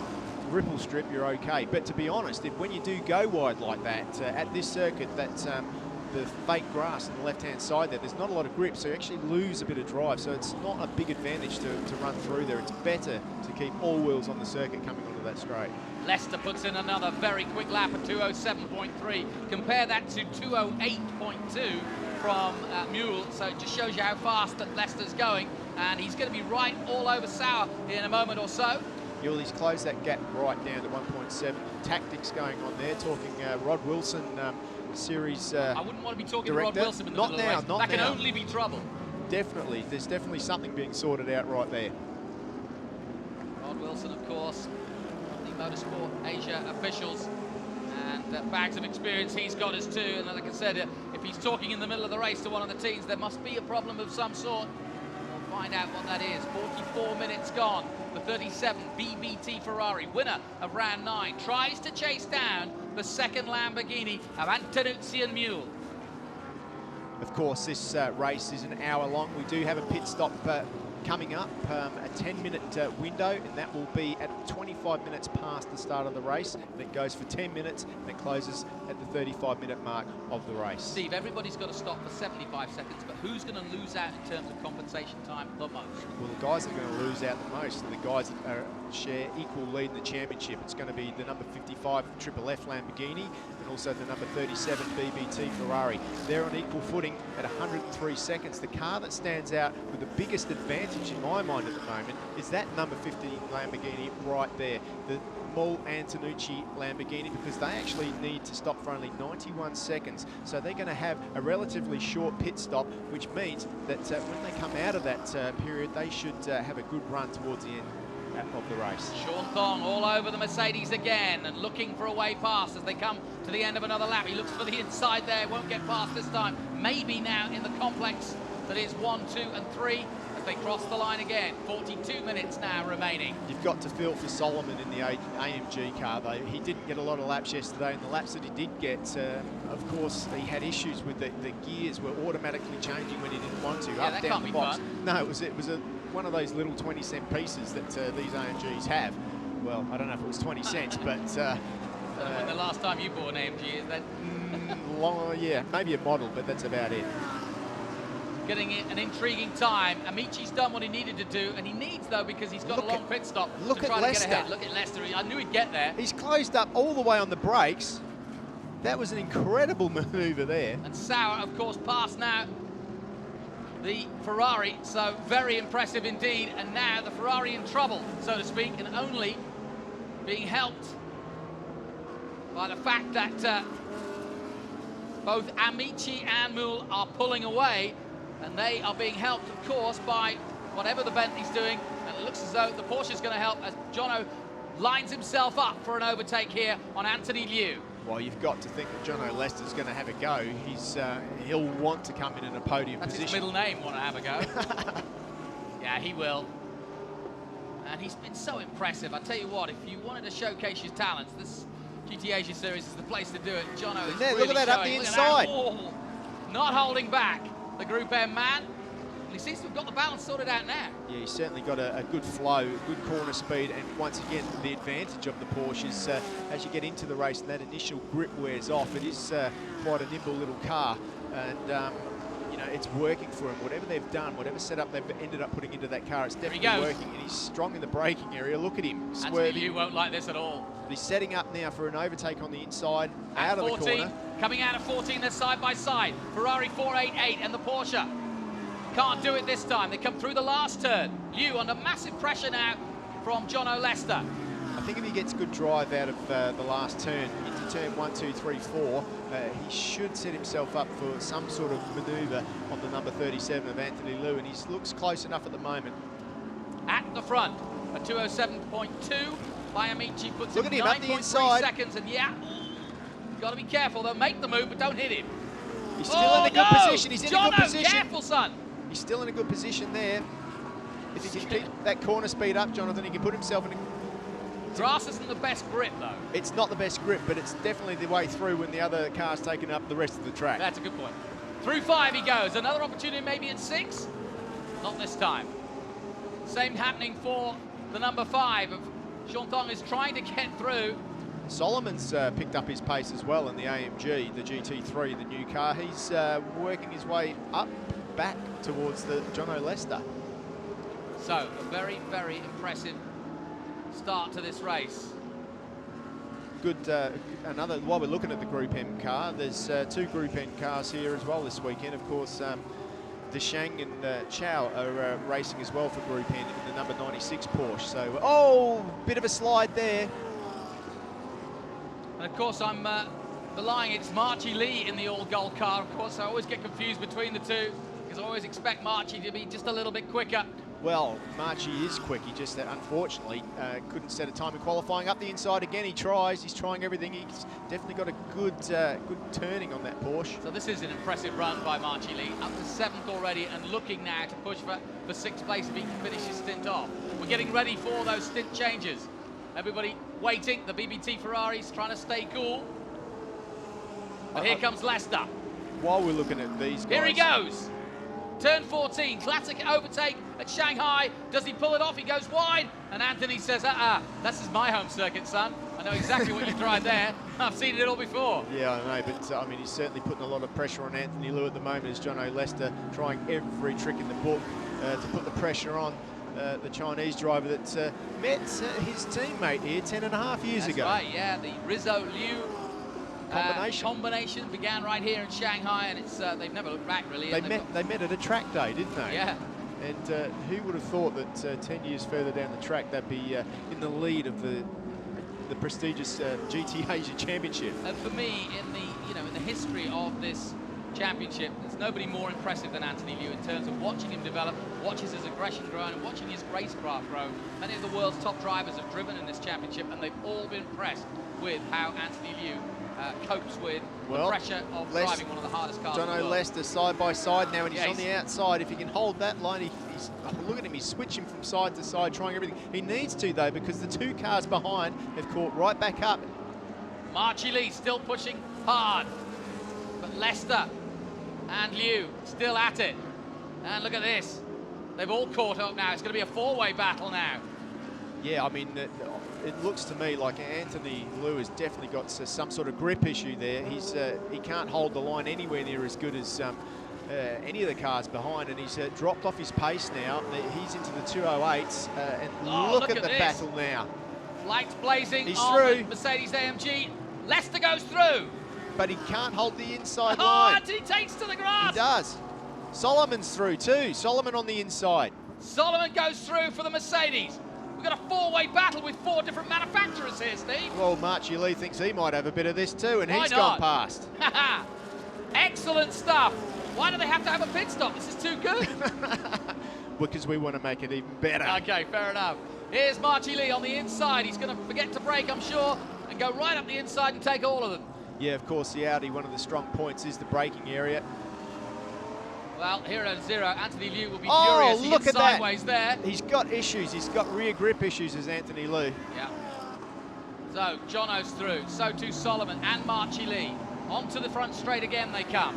ripple strip, you're okay. But to be honest, when you do go wide like that at this circuit, that's the fake grass on the left-hand side there's not a lot of grip, so you actually lose a bit of drive. So it's not a big advantage to run through there. It's better to keep all wheels on the circuit coming onto that straight. Leicester puts in another very quick lap at 207.3. Compare that to 208.2 from Muhl, so it just shows you how fast that Leicester's going, and he's going to be right all over Sauer in a moment or so. He's closed that gap right down to 1.7. Tactics going on there, talking Rod Wilson, series I wouldn't want to be talking director. to Rod Wilson in the middle of the race. That can only be trouble. Definitely, there's definitely something being sorted out right there. Rod Wilson, of course, the Motorsport Asia officials, and bags of experience he's got us too. And like I said, if he's talking in the middle of the race to one of the teams, there must be a problem of some sort. We'll find out what that is. 44 minutes gone. The 37 BBT Ferrari, winner of round 9, tries to chase down the second Lamborghini of Antonuzzi and Muhl. Of course, this race is an hour long. We do have a pit stop coming up, a 10-minute window, and that will be at 25 minutes past the start of the race. And it goes for 10 minutes, and it closes at the 35-minute mark of the race. Steve, everybody's got to stop for 75 seconds, but who's going to lose out in terms of compensation time the most? Well, the guys that are going to lose out the most are the guys that share equal lead in the championship. It's going to be the number 55 Triple F Lamborghini and also the number 37 BBT Ferrari. They're on equal footing at 103 seconds. The car that stands out with the biggest advantage in my mind at the moment is that number 50 Lamborghini right there, the Muhl Antonuzzi Lamborghini, because they actually need to stop for only 91 seconds. So they're going to have a relatively short pit stop, which means that when they come out of that period, they should have a good run towards the end. of the race. Sean Thong all over the Mercedes again and looking for a way past as they come to the end of another lap. He looks for the inside there, won't get past this time. Maybe now in the complex that is 1, 2 and 3 as they cross the line again. 42 minutes now remaining. You've got to feel for Solomon in the AMG car though. He didn't get a lot of laps yesterday, and the laps that he did get, of course, he had issues with the gears were automatically changing when he didn't want to. Yeah, up, that down can't the be box. fun. No, it was one of those little 20-cent pieces that these AMGs have. Well, I don't know if it was 20 cents, but... when the last time you bought an AMG is that? Yeah, maybe a model, but that's about it. Getting it an intriguing time. Amici's done what he needed to do, and he needs, though, because he's got a long pit stop to try to get ahead. Look at Leicester. I knew he'd get there. He's closed up all the way on the brakes. That was an incredible manoeuvre there. And Sauer, of course, passed now the Ferrari, so very impressive indeed. And now the Ferrari in trouble, so to speak, and only being helped by the fact that both Amici and Moul are pulling away, and they are being helped, of course, by whatever the Bentley's doing. And it looks as though the Porsche's going to help as Jono lines himself up for an overtake here on Anthony Liu. Well, you've got to think that Jono Lester's going to have a go. He'll want to come in a podium That's position. his middle name, want to have a go. Yeah, he will. And he's been so impressive. I tell you what, if you wanted to showcase your talents, this GT Asia Series is the place to do it. Jono is really look at that, up the inside. Oh, not holding back the Group M man. He seems to have got the balance sorted out now. Yeah, he's certainly got a good flow, good corner speed, and once again, the advantage of the Porsche is as you get into the race and that initial grip wears off, it is quite a nimble little car, and you know, it's working for him. Whatever they've done, whatever setup they've ended up putting into that car, it's definitely working, and he's strong in the braking area. Look at him, swerving. You won't like this at all. But he's setting up now for an overtake on the inside, out of the corner. Coming out of 14, they're side by side. Ferrari 488 and the Porsche. Can't do it this time. They come through the last turn. Liu under massive pressure now from Jono Lester. I think if he gets good drive out of the last turn, into turn 1, 2, 3, 4, he should set himself up for some sort of manoeuvre on the number 37 of Anthony Liu, and he looks close enough at the moment. At the front, a 207.2 by Amici puts Look him at him up the 9.3 inside. seconds, and yeah, got to be careful. They'll make the move, but don't hit him. He's still in a good position. He's in a good position. Careful, son. He's still in a good position there. If he can keep that corner speed up, Jonathan, he can put himself in a... Grass isn't the best grip, though. It's not the best grip, but it's definitely the way through when the other car's taken up the rest of the track. That's a good point. Through 5 he goes. Another opportunity maybe in 6. Not this time. Same happening for the number 5 of Sean Thong is trying to get through. Solomon's picked up his pace as well in the AMG, the GT3, the new car. He's working his way up, back towards the Jono Lester. So, a very, very impressive start to this race. Good, while we're looking at the Group M car, there's 2 Group M cars here as well this weekend. Of course, Deschang and Chow are racing as well for Group N in the number 96 Porsche. So, oh, bit of a slide there. And of course, I'm belying it's Marchie Lee in the all-gold car. Of course, I always get confused between the two because I always expect Marchie to be just a little bit quicker. Well, Marchie is quick. He just, unfortunately, couldn't set a time in qualifying. Up the inside again, he tries. He's trying everything. He's definitely got a good turning on that Porsche. So this is an impressive run by Marchie Lee. Up to 7th already and looking now to push for 6th place if he can finish his stint off. We're getting ready for those stint changes. Everybody waiting. The BBT Ferraris trying to stay cool. But here comes Lester. While we're looking at these guys... Here he goes. Turn 14, classic overtake at Shanghai. Does he pull it off? He goes wide. And Anthony says, this is my home circuit, son. I know exactly what you tried there. I've seen it all before. Yeah, I know, but I mean, he's certainly putting a lot of pressure on Anthony Liu at the moment as Jono Lester trying every trick in the book to put the pressure on the Chinese driver that met his teammate here 10.5 years ago. That's right, yeah, the Rizzo-Liu combination began right here in Shanghai, and it's they've never looked back really. They met at a track day, didn't they? Yeah. And who would have thought that 10 years further down the track they'd be in the lead of the prestigious GT Asia Championship? And for me, in the history of this championship, there's nobody more impressive than Anthony Liu in terms of watching him develop, watches his aggression grow, and watching his racecraft grow. Many of the world's top drivers have driven in this championship, and they've all been impressed with how Anthony Liu copes with the pressure of driving one of the hardest cars in the world. Jono Lester side by side now, and he's on the outside. If he can hold that line, he's look at him, he's switching from side to side, trying everything. He needs to, though, because the two cars behind have caught right back up. Marchi Lee still pushing hard, but Lester and Liu still at it. And look at this. They've all caught up now. It's going to be a four-way battle now. Yeah, I mean, it looks to me like Anthony Liu has definitely got some sort of grip issue there. He can't hold the line anywhere near as good as any of the cars behind, and he's dropped off his pace now. He's into the 208s, and look at the battle now. Lights blazing He's on through. the Mercedes-AMG. Lester goes through. But he can't hold the inside Oh, line. Anthony takes to the grass. He does. Solomon's through too. Solomon on the inside. Solomon goes through for the Mercedes. We've got a four-way battle with four different manufacturers here, Steve. Well, Marchi Lee thinks he might have a bit of this too, and he's not? gone past. Excellent stuff. Why do they have to have a pit stop? This is too good. Because we want to make it even better. Okay, fair enough. Here's Marchi Lee on the inside. He's going to forget to brake, I'm sure, and go right up the inside and take all of them. Yeah, of course, the Audi, one of the strong points is the braking area. Well, here at zero, Anthony Liu will be Oh, furious. He look gets at that. sideways there. He's got issues. He's got rear grip issues as Anthony Liu. Yeah. So, Jono's through. So too Solomon and Marchi Lee. Onto the front straight again they come.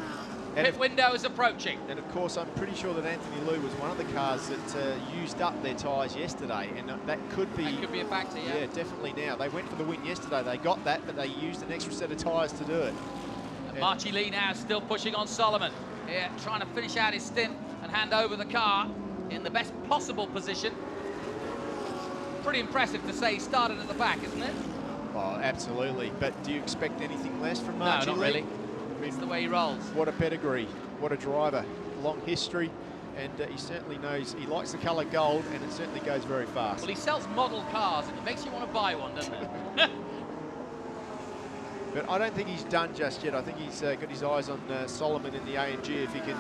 And Pit window is approaching. And of course, I'm pretty sure that Anthony Liu was one of the cars that used up their tyres yesterday, and that could be... That could be a factor, yeah. Yeah, definitely now. They went for the win yesterday. They got that, but they used an extra set of tyres to do it. Marchi Lee now still pushing on Solomon. Here, trying to finish out his stint and hand over the car in the best possible position. Pretty impressive to say he started at the back, isn't it? Oh, absolutely. But do you expect anything less from Marchi No, not Lee? really. It's the way he rolls. What a pedigree. What a driver. Long history. And he certainly knows, he likes the colour gold, and it certainly goes very fast. Well, he sells model cars, and it makes you want to buy one, doesn't it? But I don't think he's done just yet. I think he's got his eyes on Solomon in the AMG, if he can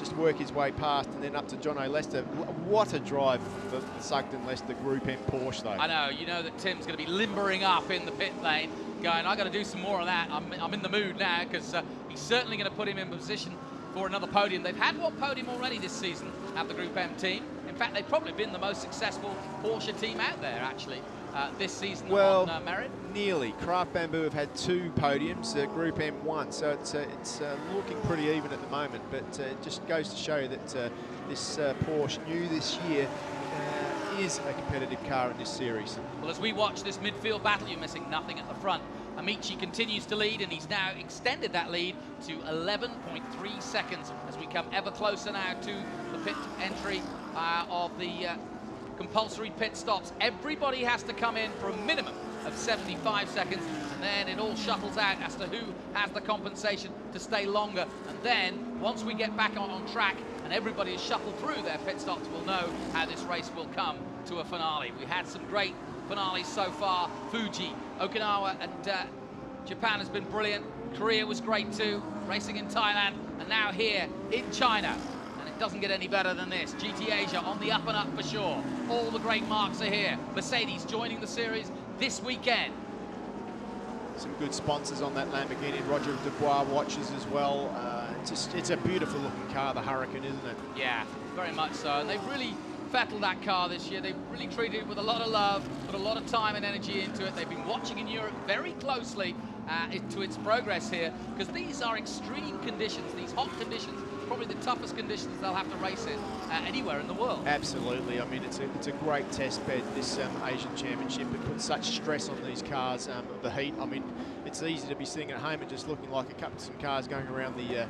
just work his way past, and then up to Jono Lester. What a drive for the Sugden Lester Group M Porsche, though. I know. You know that Tim's going to be limbering up in the pit lane, going, I've got to do some more of that. I'm in the mood now, because he's certainly going to put him in position for another podium. They've had one podium already this season at the Group M team. In fact, they've probably been the most successful Porsche team out there, actually, this season on merit. Nearly. Craft Bamboo have had 2 podiums, Group M1, so it's looking pretty even at the moment, but it just goes to show that this Porsche, new this year, is a competitive car in this series. Well, as we watch this midfield battle, you're missing nothing at the front. Amici continues to lead, and he's now extended that lead to 11.3 seconds as we come ever closer now to the pit entry of the compulsory pit stops. Everybody has to come in for a minimum of 75 seconds, and then it all shuttles out as to who has the compensation to stay longer. And then, once we get back on track and everybody has shuffled through their pit stops, we'll know how this race will come to a finale. We had some great finales so far. Fuji, Okinawa, and Japan has been brilliant. Korea was great too, racing in Thailand, and now here in China. And it doesn't get any better than this. GT Asia on the up and up for sure. All the great marks are here. Mercedes joining the series this weekend. Some good sponsors on that Lamborghini. Roger Dubois watches as well. It's a beautiful looking car, the Hurricane, isn't it? Yeah, very much so. And they've really fettled that car this year. They've really treated it with a lot of love, put a lot of time and energy into it. They've been watching in Europe very closely to its progress here, because these are extreme conditions, these hot conditions, probably the toughest conditions they'll have to race in anywhere in the world. Absolutely. I mean, it's a great test bed, this Asian Championship. It puts such stress on these cars, the heat. I mean, it's easy to be sitting at home and just looking like some cars going around the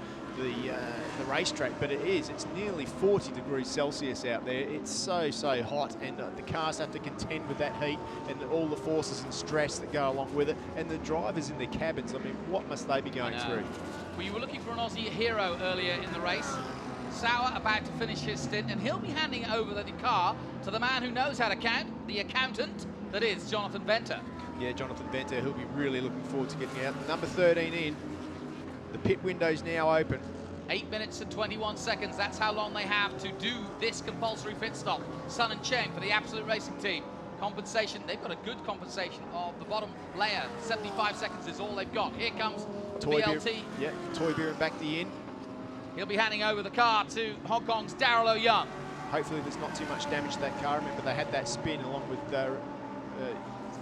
racetrack, but it's nearly 40 degrees Celsius out there. It's so hot, and the cars have to contend with that heat and all the forces and stress that go along with it, and the drivers in their cabins, I mean, what must they be going through? Well, you were looking for an Aussie hero earlier in the race. Sauer about to finish his stint, and he'll be handing over the car to the man who knows how to count, the accountant that is Jonathan Venter. Yeah, Jonathan Venter, he'll be really looking forward to getting out. Number 13 in. The pit window's now open. 8 minutes and 21 seconds. That's how long they have to do this compulsory pit stop. Sun and Cheng for the Absolute Racing team. Compensation, they've got a good compensation of the bottom layer. 75 seconds is all they've got. Here comes BLT. Yeah, Toibier back the in. He'll be handing over the car to Hong Kong's Darryl O'Young. Hopefully there's not too much damage to that car. Remember, they had that spin along with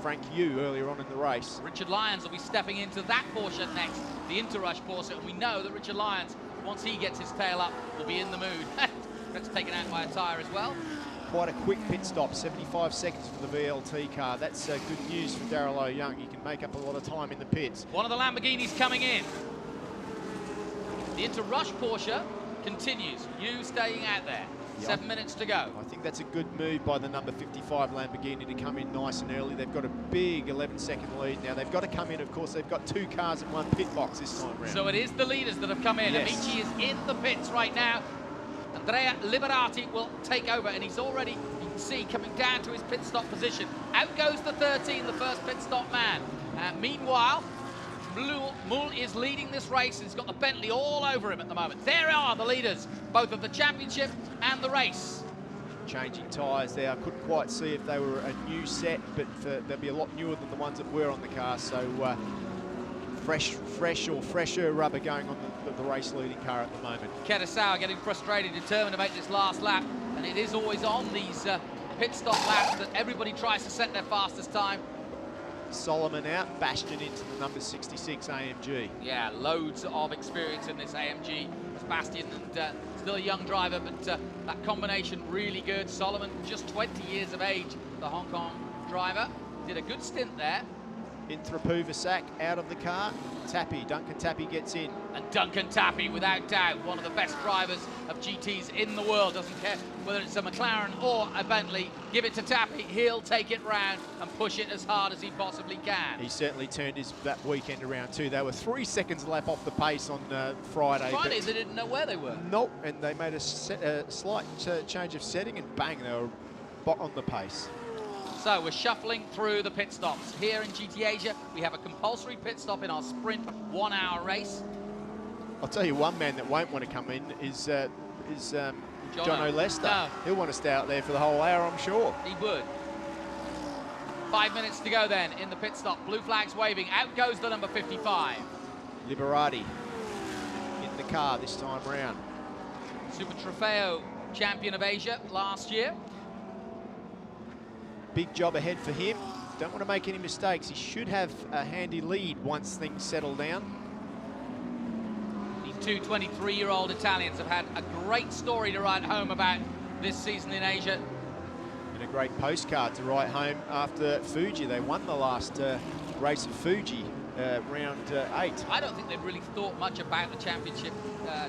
Frank Yu earlier on in the race. Richard Lyons will be stepping into that Porsche next, the Interrush Porsche. And we know that Richard Lyons, once he gets his tail up, will be in the mood. That's taken out by a tyre as well. Quite a quick pit stop, 75 seconds for the VLT car. That's good news for Darryl O'Young. He can make up a lot of time in the pits. One of the Lamborghinis coming in. The Interrush Porsche continues. You staying out there. Yep. 7 minutes to go. I think that's a good move by the number 55 Lamborghini to come in nice and early. They've got a big 11-second lead now. They've got to come in, of course. They've got 2 cars in 1 pit box this time round. So it is the leaders that have come in. Yes. Amici is in the pits right now. Andrea Liberati will take over, and he's already, you can see, coming down to his pit stop position. Out goes the 13, the first pit stop man. Meanwhile, Moul is leading this race, and he's got the Bentley all over him at the moment. There are the leaders, both of the championship and the race. Changing tyres there. I couldn't quite see if they were a new set, but they'll be a lot newer than the ones that were on the car. So fresher rubber going on the race leading car at the moment. Ketesawa getting frustrated, determined to make this last lap, and it is always on these pit stop laps that everybody tries to set their fastest time. Solomon out, Bastian into the number 66 AMG. Yeah, loads of experience in this AMG. Bastian, and still a young driver, but that combination really good. Solomon, just 20 years of age, the Hong Kong driver, did a good stint there. Inthrapu Vasak out of the car. Duncan Tappy gets in. And Duncan Tappy, without doubt, one of the best drivers of GTs in the world. Doesn't care whether it's a McLaren or a Bentley. Give it to Tappy, he'll take it round and push it as hard as he possibly can. He certainly turned that weekend around too. They were 3 seconds lap off the pace on Friday. Friday, they didn't know where they were. Nope, and they made a slight change of setting, and bang, they were on the pace. So we're shuffling through the pit stops. Here in GT Asia, we have a compulsory pit stop in our sprint 1 hour race. I'll tell you, one man that won't want to come in is John O'Lester. No. He'll want to stay out there for the whole hour, I'm sure. He would. 5 minutes to go then in the pit stop. Blue flag's waving. Out goes the number 55. Liberati in the car this time round. Super Trofeo champion of Asia last year. Big job ahead for him. Don't want to make any mistakes. He should have a handy lead once things settle down. These two 23-year-old Italians have had a great story to write home about this season in Asia. And a great postcard to write home after Fuji. They won the last race of Fuji, round 8. I don't think they've really thought much about the championship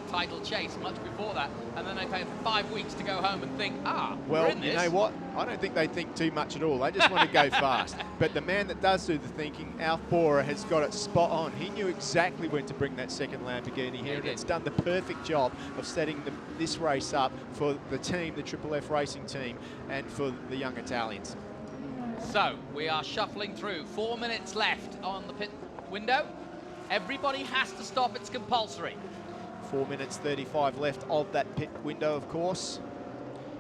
title chase much before that, and then they've had 5 weeks to go home and think, well, we're in this. You know what? I don't think they think too much at all. They just want to go fast. But the man that does do the thinking, Alf Bora, has got it spot on. He knew exactly when to bring that second Lamborghini here, and it's done the perfect job of setting this race up for the team, the Triple F Racing team, and for the young Italians. So we are shuffling through. 4 minutes left on the pit window. Everybody has to stop. It's compulsory. 4 minutes 35 left of that pit window, of course.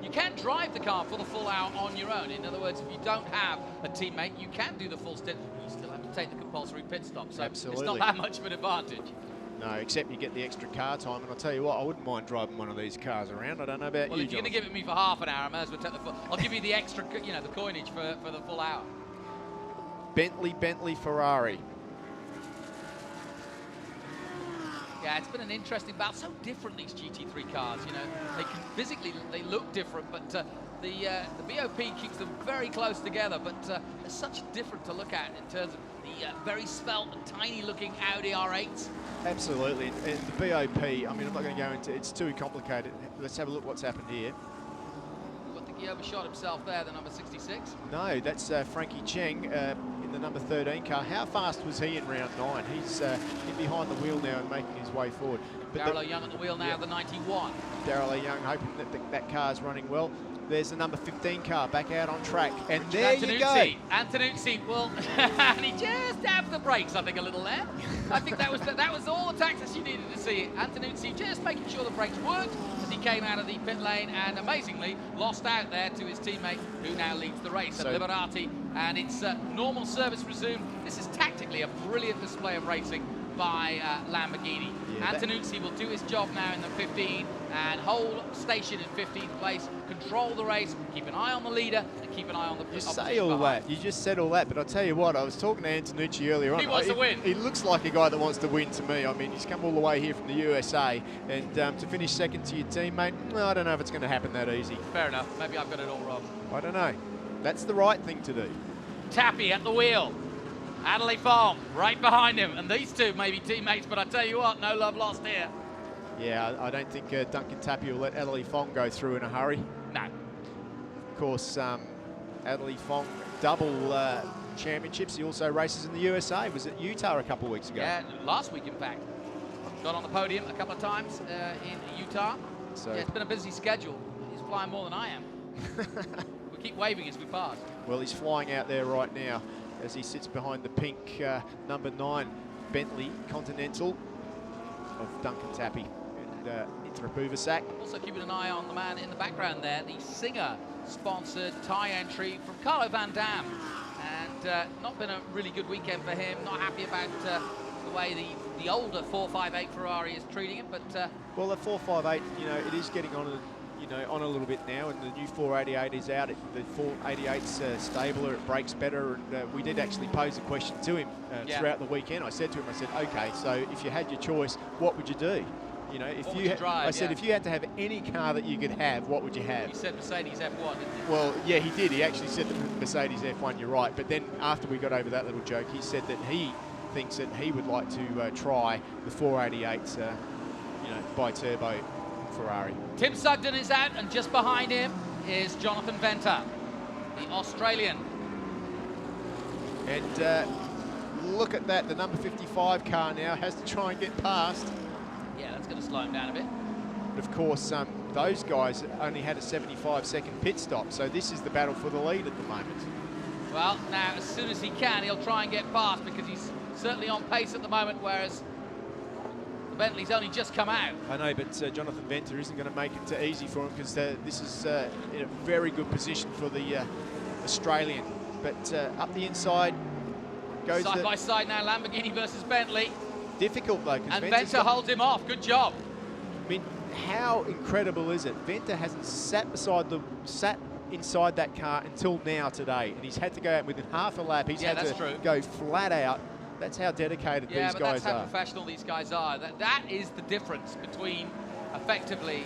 You can drive the car for the full hour on your own. In other words, if you don't have a teammate, you can do the full stint. You still have to take the compulsory pit stop. So Absolutely. It's not that much of an advantage. No, except you get the extra car time. And I'll tell you what, I wouldn't mind driving one of these cars around. I don't know about you, Well, if you're going to give it me for half an hour, I may as well take the full. I'll give you the extra, the coinage for the full hour. Bentley, Ferrari. Yeah, it's been an interesting battle. So different, these GT3 cars, They can physically, they look different, but the BOP keeps them very close together, but they're such different to look at in terms of the very svelte and tiny-looking Audi R8s. Absolutely, and the BOP, I mean, I'm not going to go into it's too complicated. Let's have a look what's happened here. I think he overshot himself there, the number 66. No, that's Frankie Cheng in the number 13 car. How fast was he in round 9? He's in behind the wheel now and making his way forward. Darryl O'Young at the wheel now, the 91. Darryl O'Young hoping that that car's running well. There's the number 15 car back out on track. And there you go. Antonuzzi will, and he just tapped the brakes, I think, a little there. I think that was all the tactics you needed to see. Antonuzzi just making sure the brakes worked as he came out of the pit lane, and amazingly lost out there to his teammate, who now leads the race, at Liberati. And it's normal service resumed. This is tactically a brilliant display of racing by Lamborghini. Yeah, Antonuzzi will do his job now in the 15 and hold station in 15th place, control the race, keep an eye on the leader, and keep an eye on the You say all that, you just said all that, but I'll tell you what, I was talking to Antonuzzi earlier on. He wants to win. He looks like a guy that wants to win to me. I mean, he's come all the way here from the USA, and to finish second to your teammate, well, I don't know if it's going to happen that easy. Fair enough, maybe I've got it all wrong. I don't know. That's the right thing to do. Tappy at the wheel. Adderley Farm right behind him, and these two may be teammates, but I tell you what, no love lost here. Yeah, I don't think Duncan Tappy will let Adderley Fong go through in a hurry. No. Of course, Adderley Fong double championships. He also races in the USA. Was at Utah a couple of weeks ago. Yeah, last week in fact. Got on the podium a couple of times in Utah. So yeah, it's been a busy schedule. He's flying more than I am. We keep waving as we pass. Well, he's flying out there right now as he sits behind the pink number 9 Bentley Continental of Duncan Tappy and Itra Buvasak. Also keeping an eye on the man in the background there, the Singer-sponsored tie entry from Carlo Van Dam. And not been a really good weekend for him. Not happy about the way the older 458 Ferrari is treating him, but well, the 458, you know, it is getting on a little bit now, and the new 488 is out. The 488's stabler, it brakes better, and we did actually pose a question to him throughout the weekend. I said to him, I said, okay, so if you had your choice, what would you do? You know, if you drive, I said, if you had to have any car that you could have, what would you have? He said Mercedes F1, didn't he? Well, yeah, he did. He actually said the Mercedes F1, you're right. But then after we got over that little joke, he said that he thinks that he would like to try the 488, bi-turbo Ferrari. Tim Sugden is out, and just behind him is Jonathan Venter, the Australian. And look at that, the number 55 car now has to try and get past. Yeah, that's going to slow him down a bit. But of course, those guys only had a 75-second pit stop, so this is the battle for the lead at the moment. Well, now, as soon as he can, he'll try and get past, because he's certainly on pace at the moment, whereas the Bentley's only just come out. I know, but Jonathan Venter isn't going to make it easy for him, because this is in a very good position for the Australian. But up the inside goes side by side now, Lamborghini versus Bentley. Difficult though, and Venter holds him off. Good job. I mean, how incredible is it? Venter hasn't sat inside that car until now today, and he's had to go out within half a lap. He's had to go flat out. That's how dedicated these guys are. Yeah, but that's how professional these guys are. That is the difference between, effectively,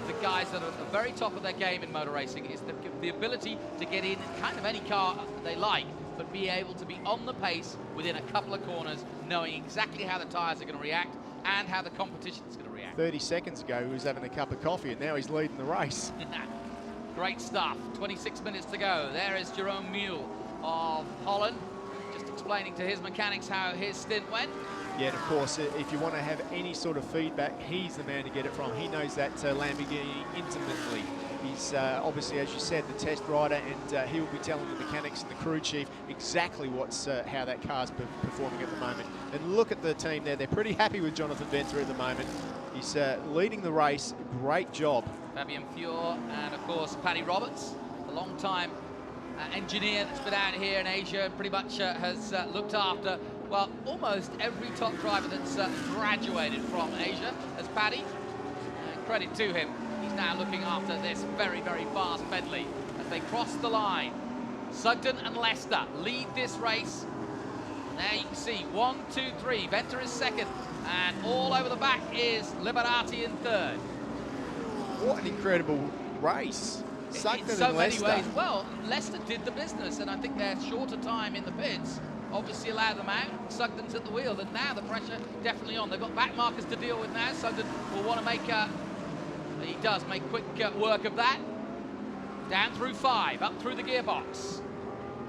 the guys that are at the very top of their game in motor racing, is the ability to get in kind of any car they like, but be able to be on the pace within a couple of corners, knowing exactly how the tyres are going to react and how the competition is going to react. 30 seconds ago, he was having a cup of coffee, and now he's leading the race. Great stuff. 26 minutes to go. There is Jerome Mule of Holland, just explaining to his mechanics how his stint went. Yeah, and of course, if you want to have any sort of feedback, he's the man to get it from. He knows that Lamborghini intimately. He's obviously, as you said, the test rider, and he will be telling the mechanics and the crew chief exactly how that car's performing at the moment. And look at the team there. They're pretty happy with Jonathan Venter at the moment. He's leading the race. Great job. Fabian Fior and, of course, Paddy Roberts, a long-time engineer that's been out here in Asia and pretty much has looked after, well, almost every top driver that's graduated from Asia as Paddy. Credit to him. He's now looking after this very, very fast Bentley as they cross the line. Sugden and Lester lead this race. There you can see 1, 2, 3. Venter is second, and all over the back is Liberati in third. What an incredible race. In so many ways. Well, Leicester did the business, and I think their shorter time in the pits obviously allowed them out. Sugden's at the wheel, and now the pressure definitely on. They've got back markers to deal with now. Sugden will want to make, he does make quick work of that. Down through 5, up through the gearbox.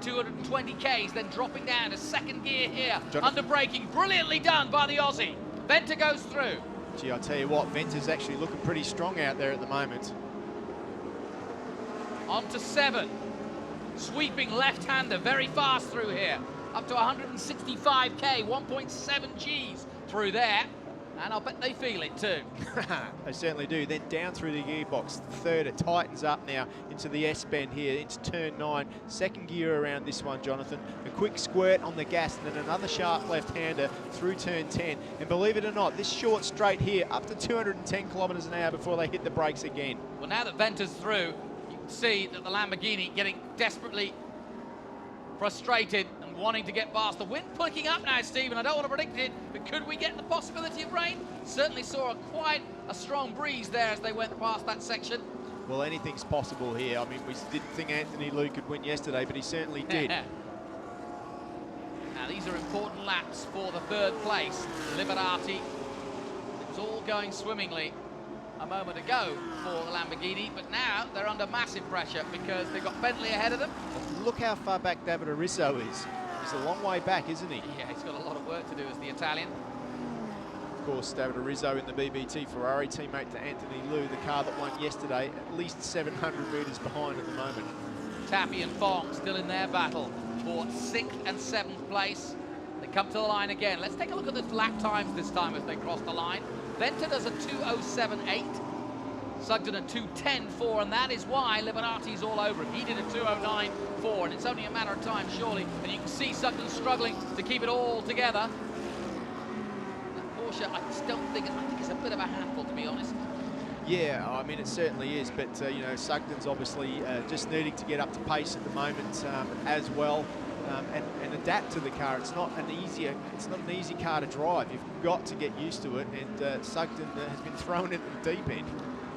220 Ks, then dropping down to second gear here. Under braking, brilliantly done by the Aussie. Venter goes through. Gee, I'll tell you what, Venter's actually looking pretty strong out there at the moment. On to 7. Sweeping left-hander, very fast through here. Up to 165k, 1.7 Gs through there. And I'll bet they feel it too. They certainly do. Then down through the gearbox. Third, it tightens up now into the S-bend here, into turn 9. Second gear around this one, Jonathan. A quick squirt on the gas, and then another sharp left-hander through turn 10. And believe it or not, this short straight here, up to 210 kilometres an hour before they hit the brakes again. Well, now that Venter's through, you can see that the Lamborghini getting desperately frustrated and wanting to get past. The wind picking up now, Stephen. I don't want to predict it, but could we get the possibility of rain? Certainly saw quite a strong breeze there as they went past that section. Well, anything's possible here. I mean, we didn't think Anthony Liu could win yesterday, but he certainly did. Now, these are important laps for the third place. Liberati. It was all going swimmingly a moment ago for the Lamborghini, but now they're under massive pressure because they've got Bentley ahead of them. Look how far back David Arisso is. He's a long way back, isn't he? Yeah, he's got a lot of work to do as the Italian. Of course, David Arisso in the BBT Ferrari, teammate to Anthony Liu, the car that won yesterday, at least 700 metres behind at the moment. Tappy and Fong still in their battle for 6th and 7th place. They come to the line again. Let's take a look at the lap times this time as they cross the line. Venter does a 2:07.8. Sugden a 2:10.4, and that is why Liberati's all over him. He did a 2:09.4, and it's only a matter of time, surely. And you can see Sugden struggling to keep it all together. That Porsche, I think it's a bit of a handful, to be honest. Yeah, I mean, it certainly is, but, you know, Sugden's obviously just needing to get up to pace at the moment as well. And adapt to the car. It's not an easy car to drive. You've got to get used to it, and Sugden has been thrown into the deep end.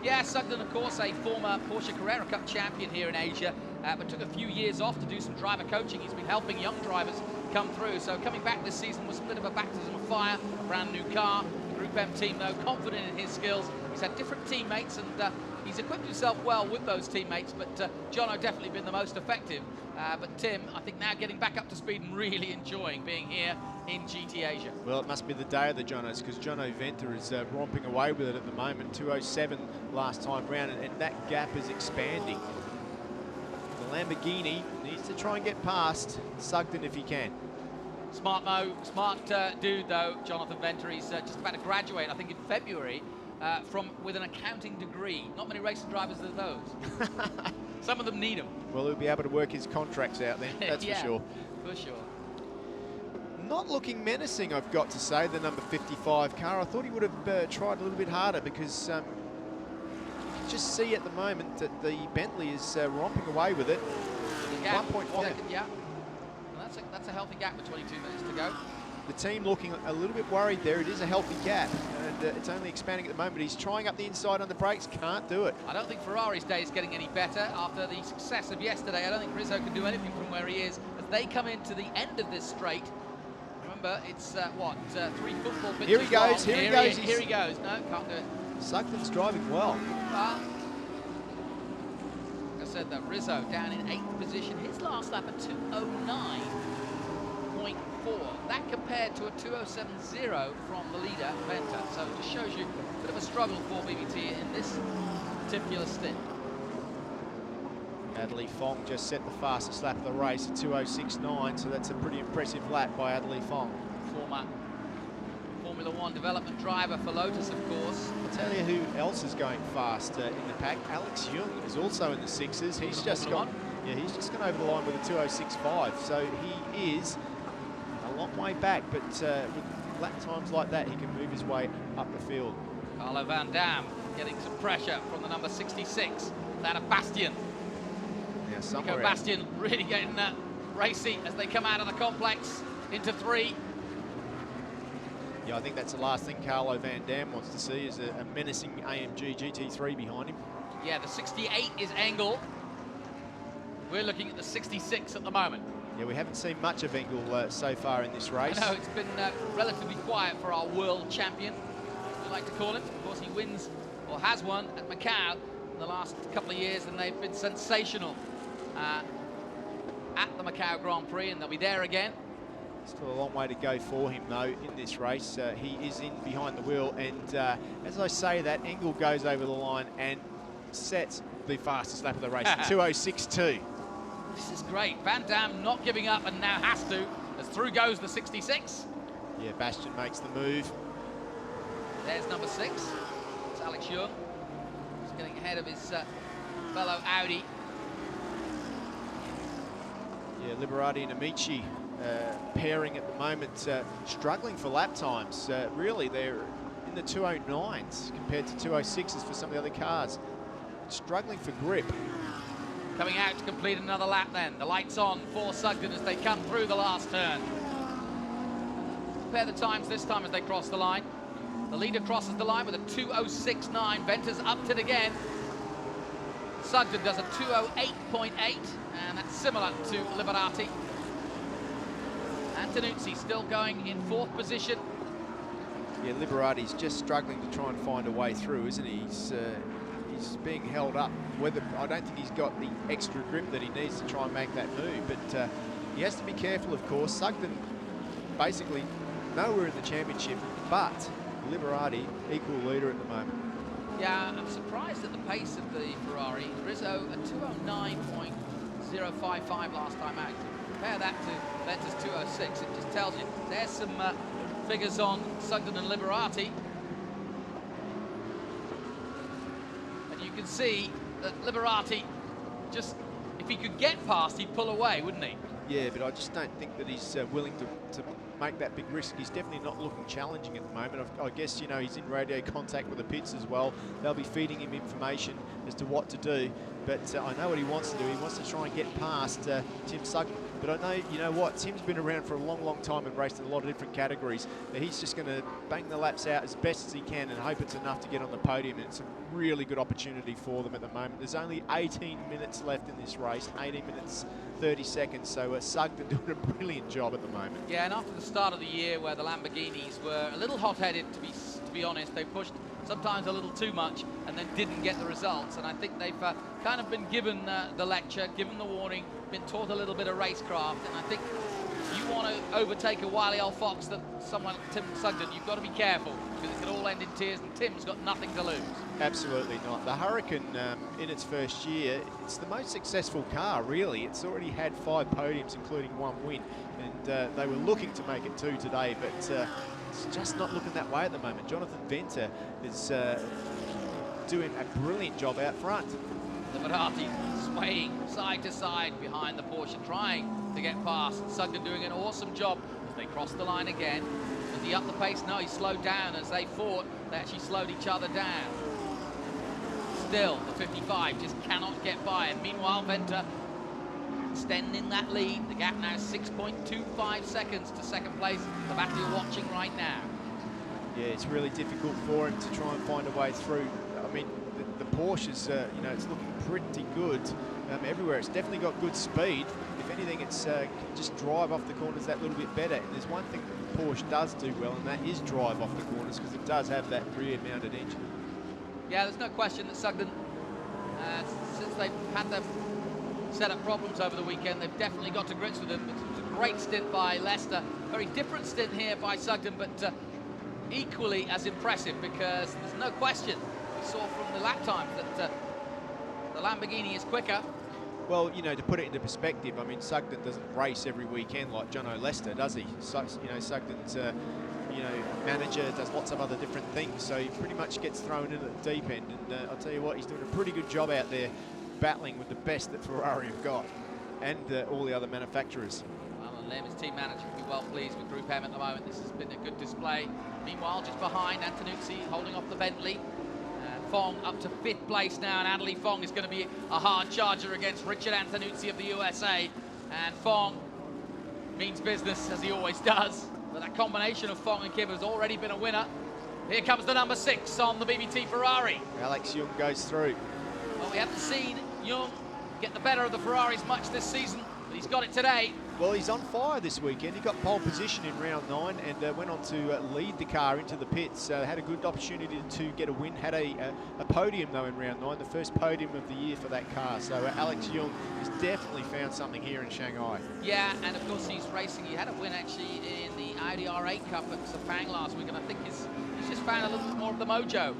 Yeah, Sugden, of course, a former Porsche Carrera Cup champion here in Asia, but took a few years off to do some driver coaching. He's been helping young drivers come through, so coming back this season was a bit of a baptism of fire. Brand new car. The Group M team, though, confident in his skills. He's had different teammates, and he's equipped himself well with those teammates, but Jono definitely been the most effective. But Tim, I think now getting back up to speed and really enjoying being here in GT Asia. Well, it must be the day of the Jonos, because Jono Venter is romping away with it at the moment. 2:07 last time round, and that gap is expanding. The Lamborghini needs to try and get past Sugden if he can. Smart dude, though, Jonathan Venter. He's just about to graduate, I think, in February with an accounting degree. Not many racing drivers have those. Some of them need them. Well, he'll be able to work his contracts out then, that's yeah, for sure. For sure. Not looking menacing, I've got to say, the number 55 car. I thought he would have tried a little bit harder, because you can just see at the moment that the Bentley is romping away with it. 1.1. Yeah. And that's a healthy gap with 22 minutes to go. The team looking a little bit worried there. It is a healthy gap, and it's only expanding at the moment. He's trying up the inside on the brakes, can't do it. I don't think Ferrari's day is getting any better after the success of yesterday. I don't think Rizzo can do anything from where he is as they come into the end of this straight. Remember, it's 3 football pitches. Here he goes, long. Here he goes. No, can't do it. Sugden's driving well. Like I said, though, Rizzo down in 8th position. His last lap, a 2:09.4. That compared to a 2:07.0 from the leader, Venter. So it just shows you a bit of a struggle for BBT in this particular stint. Adley Fong just set the fastest lap of the race at 2:06.9, so that's a pretty impressive lap by Adley Fong. Former Formula One development driver for Lotus, of course. I'll tell you who else is going fast in the pack. Alex Young is also in the 6s. He's just gone over the line with a 2:06.5, so he is a long way back, but with lap times like that, he can move his way up the field. Carlo Van Dam getting some pressure from the number 66, that of Bastian. Yeah, Nico Bastian really getting racy as they come out of the complex into 3. Yeah, I think that's the last thing Carlo Van Dam wants to see, is a menacing AMG GT3 behind him. Yeah, the 68 is Engel. We're looking at the 66 at the moment. Yeah, we haven't seen much of Engel so far in this race. I know, it's been relatively quiet for our world champion, we like to call him. Of course, he wins, or has won, at Macau in the last couple of years, and they've been sensational at the Macau Grand Prix, and they'll be there again. Still a long way to go for him, though, in this race. He is in behind the wheel, and as I say that, Engel goes over the line and sets the fastest lap of the race, 2:06.2. This is great. Van Dam not giving up and now has to, as through goes the 66. Yeah, Bastian makes the move. There's number 6. It's Alex Young. He's getting ahead of his fellow Audi. Yeah, Liberati and Amici pairing at the moment, struggling for lap times. Really, they're in the 2:09s compared to 2:06s for some of the other cars. Struggling for grip. Coming out to complete another lap then. The lights on for Sugden as they come through the last turn. Compare the times this time as they cross the line. The leader crosses the line with a 2:06.9. Venter's upped it again. Sugden does a 2:08.8, and that's similar to Liberati. Antonuzzi still going in 4th position. Yeah, Liberati's just struggling to try and find a way through, isn't he? He's being held up. I don't think he's got the extra grip that he needs to try and make that move, but he has to be careful, of course. Sugden basically nowhere in the championship, but Liberati equal leader at the moment. Yeah, I'm surprised at the pace of the Ferrari. Rizzo a 2:09.055 last time out. Compare that to Venter's 2:06. It just tells you there's some figures on Sugden and Liberati. And you can see that Liberati just, if he could get past, he'd pull away, wouldn't he? Yeah, but I just don't think that he's willing to make that big risk. He's definitely not looking challenging at the moment. I guess, you know, he's in radio contact with the pits as well. They'll be feeding him information as to what to do. But I know what he wants to do. He wants to try and get past Tim Sugden. But I know, you know what, Tim's been around for a long, long time and raced in a lot of different categories. He's just going to bang the laps out as best as he can and hope it's enough to get on the podium. And it's a really good opportunity for them at the moment. There's only 18 minutes left in this race, 18 minutes 30 seconds, so Sugden doing a brilliant job at the moment. Yeah, and after the start of the year where the Lamborghinis were a little hot-headed, to be honest, they pushed sometimes a little too much and then didn't get the results, and I think they've kind of been given the lecture, given the warning, been taught a little bit of racecraft, and I think if you want to overtake a wily old fox that someone like Tim Sugden, you've got to be careful, because it could all end in tears, and Tim's got nothing to lose. Absolutely not. The Hurricane, in its first year, it's the most successful car, really. It's already had 5 podiums, including 1 win, and they were looking to make it 2 today, but it's just not looking that way at the moment. Jonathan Venter is doing a brilliant job out front. Liberati swaying side to side behind the Porsche, trying to get past. Sugden doing an awesome job as they cross the line again. Does he up the pace? No, he slowed down as they fought. They actually slowed each other down. Still, the 55 just cannot get by. And meanwhile, Venter extending that lead. The gap now 6.25 seconds to second place. The battle you're watching right now. Yeah, it's really difficult for him to try and find a way through. I mean, the Porsche's, you know, it's looking pretty good everywhere. It's definitely got good speed. If anything, it's can just drive off the corners that little bit better. And there's one thing that the Porsche does do well, and that is drive off the corners, because it does have that rear-mounted engine. Yeah, there's no question that Sugden, since they've had their setup problems over the weekend, they've definitely got to grips with them. It was a great stint by Leicester. Very different stint here by Sugden, but equally as impressive, because there's no question, we saw from the lap times, that the Lamborghini is quicker. Well, you know, to put it into perspective, I mean, Sugden doesn't race every weekend like Jono Leicester, does he? So, you know, Sugden's, you know, manager, does lots of other different things, so he pretty much gets thrown in at the deep end. And I'll tell you what, he's doing a pretty good job out there, battling with the best that Ferrari have got, and all the other manufacturers. Alan Lim, his team manager, will be well pleased with Group M at the moment. This has been a good display. Meanwhile, just behind, Antonuzzi holding off the Bentley. Fong up to 5th place now, and Adderley Fong is going to be a hard charger against Richard Antonuzzi of the USA. And Fong means business, as he always does. But that combination of Fong and Kim has already been a winner. Here comes the number 6 on the BBT Ferrari. Alex Young goes through. Well, we haven't seen Young get the better of the Ferraris much this season, but he's got it today. Well, he's on fire this weekend. He got pole position in round 9 and went on to lead the car into the pits. Had a good opportunity to get a win. Had a podium, though, in round 9, the first podium of the year for that car. So Alex Jung has definitely found something here in Shanghai. Yeah, and of course he's racing. He had a win, actually, in the Audi R8 Cup at Sepang last week, and I think he's just found a little bit more of the mojo.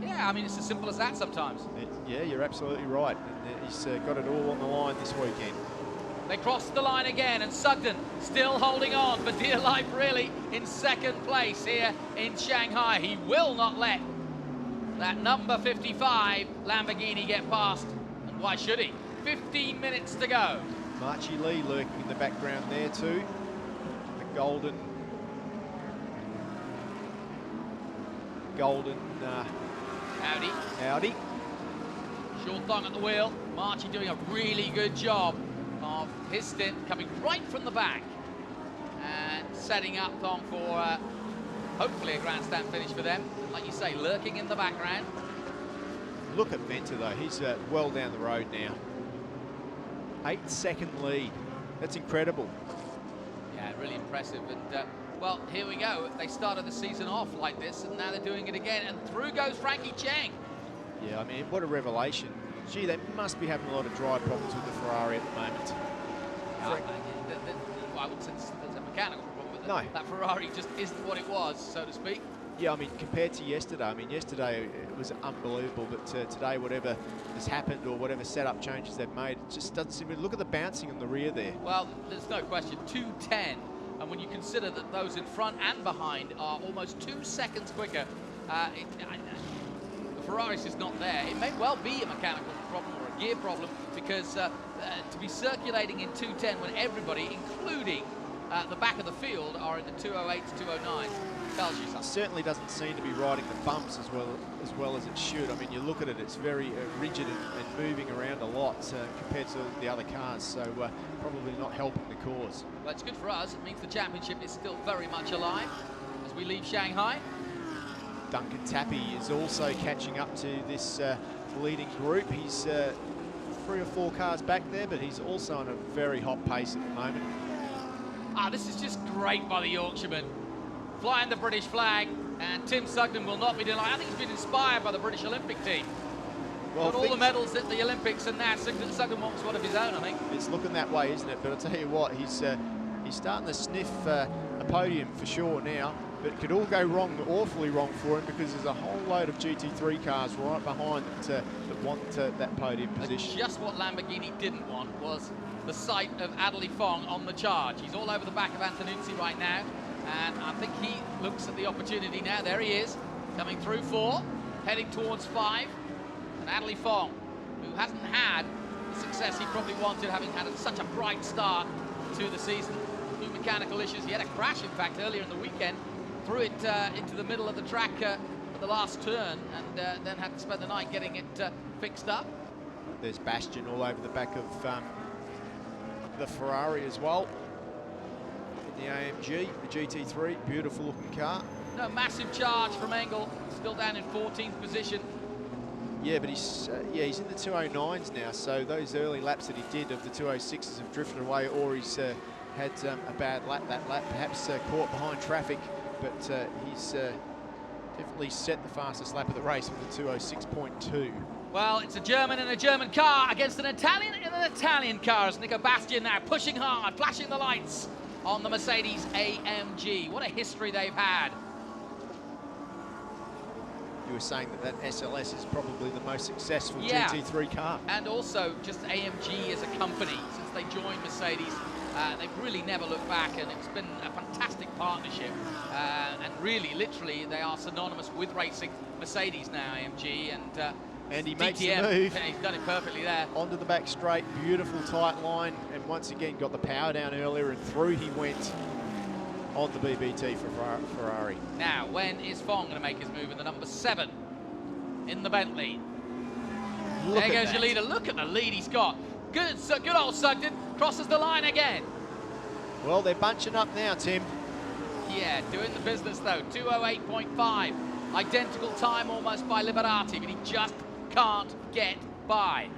Yeah, I mean, it's as simple as that sometimes. Yeah, you're absolutely right. And he's got it all on the line this weekend. They crossed the line again, and Sugden still holding on for dear life, really, in second place here in Shanghai. He will not let that number 55 Lamborghini get past, and why should he? 15 minutes to go. Marchie Lee lurking in the background there too. The golden Audi. Sean Thong at the wheel. Marchie doing a really good job of his stint, coming right from the back and setting up Thong for hopefully a grandstand finish for them. Like you say, lurking in the background. Look at Venter though, he's well down the road now. 8-second lead, that's incredible. Yeah, really impressive. And well, here we go. They started the season off like this, and now they're doing it again. And through goes Frankie Cheng. Yeah, I mean, what a revelation. Gee, they must be having a lot of drive problems with the Ferrari at the moment. I wouldn't say there's a mechanical problem, but No. that Ferrari just isn't what it was, so to speak. Yeah, I mean, compared to yesterday, I mean, yesterday it was unbelievable, but today, whatever has happened or whatever setup changes they've made, it just doesn't seem to. Look at the bouncing on the rear there. Well, there's no question, 2:10, and when you consider that those in front and behind are almost 2 seconds quicker, the Ferrari's just not there. It may well be a mechanical problem or a gear problem, because to be circulating in 2:10 when everybody, including the back of the field, are in the 2:08s, 2:09s, tells you something. It certainly doesn't seem to be riding the bumps as well as it should. I mean, you look at it, it's very rigid and moving around a lot compared to the other cars, so probably not helping the cause. Well, it's good for us. It means the championship is still very much alive as we leave Shanghai. Duncan Tappy is also catching up to this leading group. He's 3 or 4 cars back there, but he's also on a very hot pace at the moment. This is just great by the Yorkshireman. Flying the British flag, and Tim Sugden will not be denied. I think he's been inspired by the British Olympic team. Well, got all the medals at the Olympics, and now Sugden wants one of his own, I think. It's looking that way, isn't it? But I'll tell you what, he's starting to sniff a podium for sure now. But it could all go wrong, awfully wrong for him, because there's a whole load of GT3 cars right behind that want that podium position. Just what Lamborghini didn't want was the sight of Adderley Fong on the charge. He's all over the back of Antonuzzi right now, and I think he looks at the opportunity now. There he is, coming through 4, heading towards 5. And Adderley Fong, who hasn't had the success he probably wanted, having had such a bright start to the season. 2 mechanical issues. He had a crash, in fact, earlier in the weekend. Threw it into the middle of the track at the last turn, and then had to spend the night getting it fixed up. There's Bastian all over the back of the Ferrari as well. In the AMG, the GT3, beautiful looking car. No, massive charge from Engel, still down in 14th position. Yeah, but he's in the 209s now, so those early laps that he did of the 206s have drifted away, or he's had a bad lap that lap, perhaps caught behind traffic. But he's definitely set the fastest lap of the race with a 206.2. Well, it's a German in a German car against an Italian in an Italian car, as Nico Bastian now pushing hard, flashing the lights on the Mercedes AMG. What a history they've had. You were saying that SLS is probably the most successful GT3 car. And also just AMG as a company, since they joined Mercedes, they've really never looked back, and it's been a fantastic partnership. And really, literally, they are synonymous with racing. Mercedes now, AMG, and he DTM, makes the move. He's done it perfectly there. Onto the back straight, beautiful tight line, and once again got the power down earlier, and through he went on the BBT for Ferrari. Now, when is Fong going to make his move in the number 7 in the Bentley? There goes your leader. Look at the lead he's got. Good old Sugden crosses the line again. Well, they're bunching up now, Tim. Yeah, doing the business though. 2:08.5. Identical time almost by Liberati, but he just can't get by.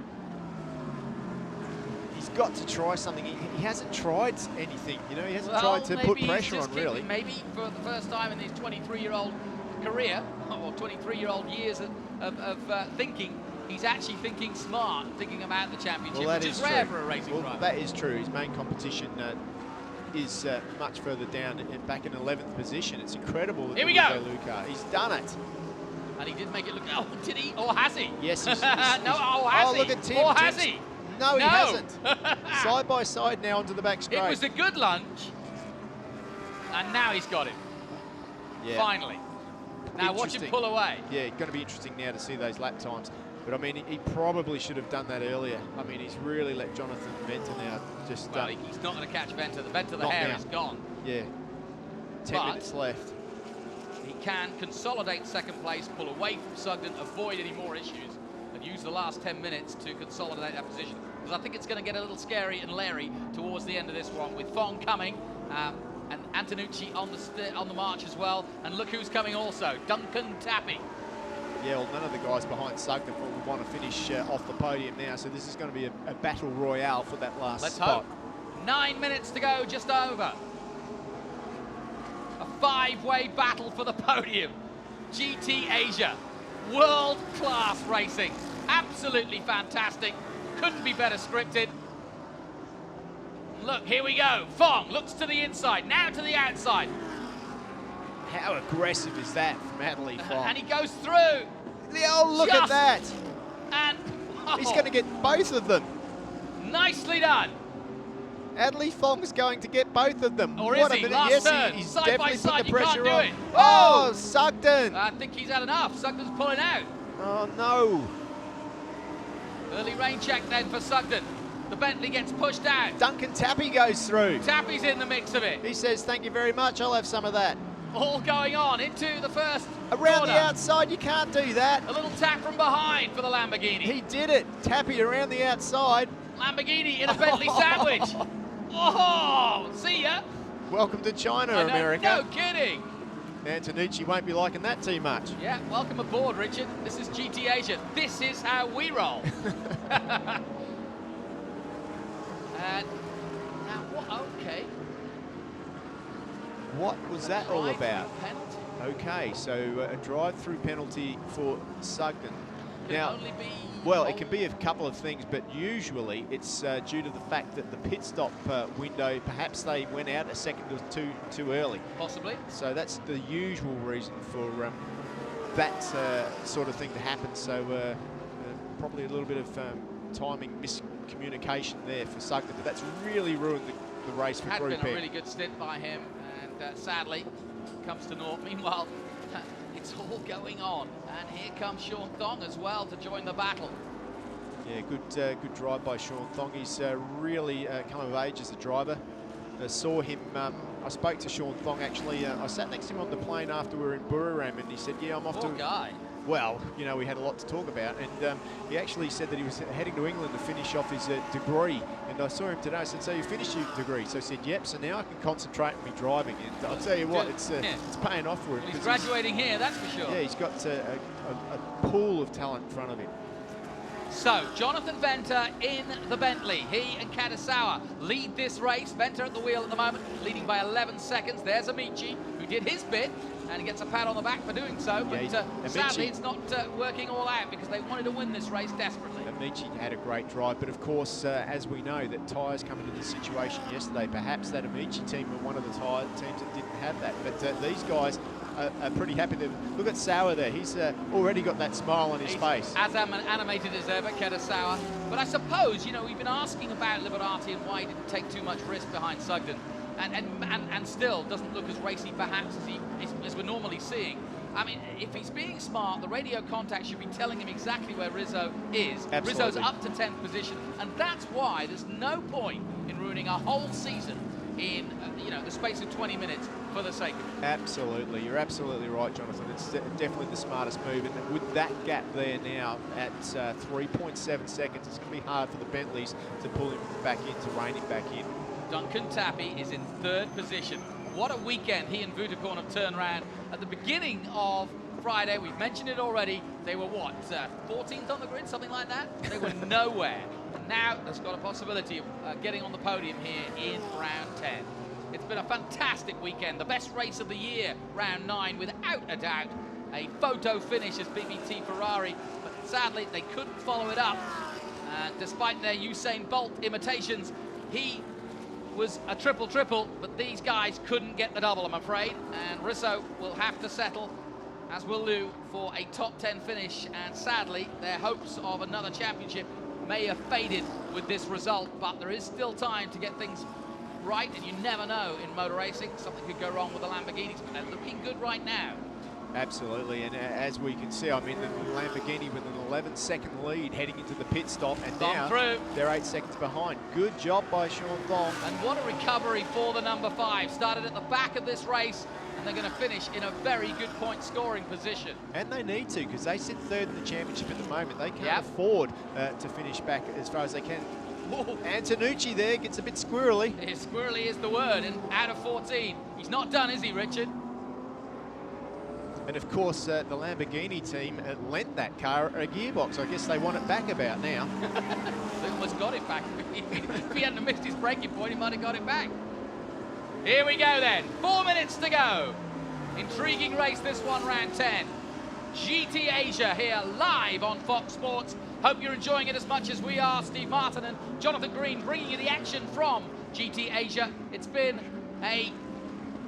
he's got to try something. He hasn't tried anything, you know. He hasn't Well, tried to maybe put he's pressure just on, really. Maybe for the first time in his 23-year-old career, or 23-year-old years of thinking, he's actually thinking smart, thinking about the championship, Well, that which is is rare true. for a racing Well, driver. that is true. His main competition is much further down, back in 11th position. It's incredible that Here we go. Luca. He's done it. And he did make it look. Oh, did he? Or has he? Yes, he's no. Oh, has he? look at Tim. Or has Tim's- he? No, he No. hasn't. Side by side now onto the back straight. It was a good lunge, and now he's got him. Yeah. Finally. Now watch him Interesting. pull away. Yeah, going to be interesting now to see those lap times. But I mean, he probably should have done that earlier. I mean, he's really let Jonathan Venter now just. Well, he's not going to catch Venter. The Venter, the Not hair now. is gone. Yeah. 10 But- minutes left. He can consolidate second place, pull away from Sugden, avoid any more issues, and use the last 10 minutes to consolidate that position. Because I think it's going to get a little scary and leery towards the end of this one, with Fong coming, and Antonucci on the march as well. And look who's coming also, Duncan Tappy. Yeah, well, none of the guys behind Sugden will want to finish off the podium now, so this is going to be a battle royale for that last Let's spot. hope. 9 minutes to go, just over. A five-way battle for the podium. GT Asia, world-class racing. Absolutely fantastic. Couldn't be better scripted. Look, here we go. Fong looks to the inside, now to the outside. How aggressive is that from Adley Fong? And he goes through. Oh, look at Just- that. And He's going to get both of them. nicely done. Adley Fong's going to get both of them. Or is What a he? minute. Last Yes, turn. he's Side by definitely side, put the you can't pressure do on. it. Oh, Sugden. I think he's had enough. Sugden's pulling out. Oh, no. Early rain check then for Sugden. The Bentley gets pushed out. Duncan Tappy goes through. Tappy's in the mix of it. He says, thank you very much, I'll have some of that. All going on into the first Around corner. the outside, you can't do that. A little tap from behind for the Lamborghini. He did it. Tappy around the outside. Lamborghini in a Bentley sandwich. Oh, see ya. Welcome to China, I know, America. no kidding. Antonucci won't be liking that too much. Yeah, welcome aboard, Richard. This is GT Asia. This is how we roll. And now what? Okay. What was that all Drive-through about? penalty. Okay, so a drive-through penalty for Sugden. Can Now, only be well, it can be a couple of things, but usually it's due to the fact that the pit stop window, perhaps they went out a second or two too early. possibly. So that's the usual reason for that sort of thing to happen. So probably a little bit of timing miscommunication there for Sugden, but that's really ruined the race for Had Group been a N. really good stint by him, and sadly comes to naught. Meanwhile, it's all going on, and here comes Sean Thong as well to join the battle. Yeah, good drive by Sean Thong. He's really come of age as a driver. Saw him, I spoke to Sean Thong actually. I sat next to him on the plane after we were in Buriram, and he said, yeah, I'm off Poor to... guy. Well, you know, we had a lot to talk about, and he actually said that he was heading to England to finish off his degree. And I saw him today. I said, "So you finished your degree?" So he said, "Yep." So now I can concentrate on me driving. And I'll tell you what, it's paying off for him. Well, he's 'cause graduating here, that's for sure. yeah, he's got a pool of talent in front of him. So, Jonathan Venter in the Bentley. He and Katasawa lead this race. Venter at the wheel at the moment, leading by 11 seconds. There's Amici, who did his bit, and he gets a pat on the back for doing so. But sadly, it's not working all out because they wanted to win this race desperately. Amici had a great drive, but of course, as we know, that tyres come into the situation yesterday. Perhaps that Amici team were one of the tyre teams that didn't have that. But these guys are pretty happy. Look at Sauer there. He's already got that smile on his face. As animated as ever, Katasawa. But I suppose, you know, we've been asking about Liberati and why he didn't take too much risk behind Sugden. And still doesn't look as racy perhaps as we're normally seeing. I mean, if he's being smart, the radio contact should be telling him exactly where Rizzo is. Absolutely. Rizzo's up to 10th position, and that's why there's no point in ruining a whole season in the space of 20 minutes for the sake of it. Absolutely, you're absolutely right, Jonathan. It's definitely the smartest move, and with that gap there now at 3.7 seconds, it's going to be hard for the Bentleys to pull him back in, to rein him back in. Duncan Tappy is in 3rd position. What a weekend he and Vutakorn have turned around. At the beginning of Friday, we've mentioned it already, they were what, 14th on the grid, something like that? They were nowhere. And now there's got a possibility of getting on the podium here in round 10. It's been a fantastic weekend, the best race of the year, round 9, without a doubt. A photo finish as BBT Ferrari, but sadly they couldn't follow it up. Despite their Usain Bolt imitations, he was a triple-triple, but these guys couldn't get the double, I'm afraid. And Risso will have to settle, as will Lou, for a top 10 finish. And sadly, their hopes of another championship may have faded with this result, but there is still time to get things right, and you never know in motor racing. Something could go wrong with the Lamborghinis, but they're looking good right now. Absolutely, and as we can see, I mean, the Lamborghini with an 11-second lead heading into the pit stop, and now they're 8 seconds behind. Good job by Sean Thong. And what a recovery for the number 5. Started at the back of this race, and they're going to finish in a very good point scoring position. And they need to, because they sit third in the championship at the moment. They can't afford to finish back as far as they can. Antonucci there gets a bit squirrely. Squirrely is the word, and out of 14. He's not done, is he, Richard? And of course, the Lamborghini team lent that car a gearbox. I guess they want it back about now. They almost got it back. If he hadn't missed his braking point, he might have got it back. Here we go then, 4 minutes to go. Intriguing race, this one, round 10. GT Asia here live on Fox Sports. Hope you're enjoying it as much as we are. Steve Martin and Jonathan Green bringing you the action from GT Asia. It's been a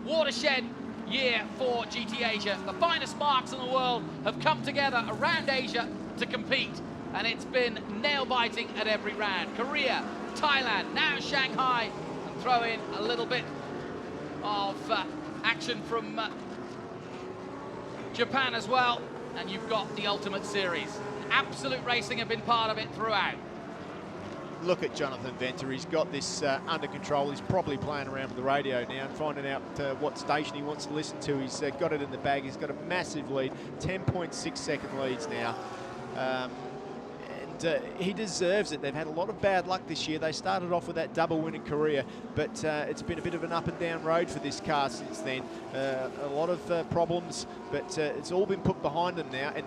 watershed year for GT Asia. The finest marks in the world have come together around Asia to compete, and it's been nail-biting at every round. Korea, Thailand, now Shanghai, and throw in a little bit of action from Japan as well, and you've got the Ultimate Series. Absolute Racing have been part of it throughout. Look at Jonathan Venter. He's got this under control. He's probably playing around with the radio now and finding out what station he wants to listen to. He's got it in the bag. He's got a massive lead, 10.6 second leads now. And he deserves it. They've had a lot of bad luck this year. They started off with that double win in Korea, but it's been a bit of an up and down road for this car since then. A lot of problems, but it's all been put behind them now. And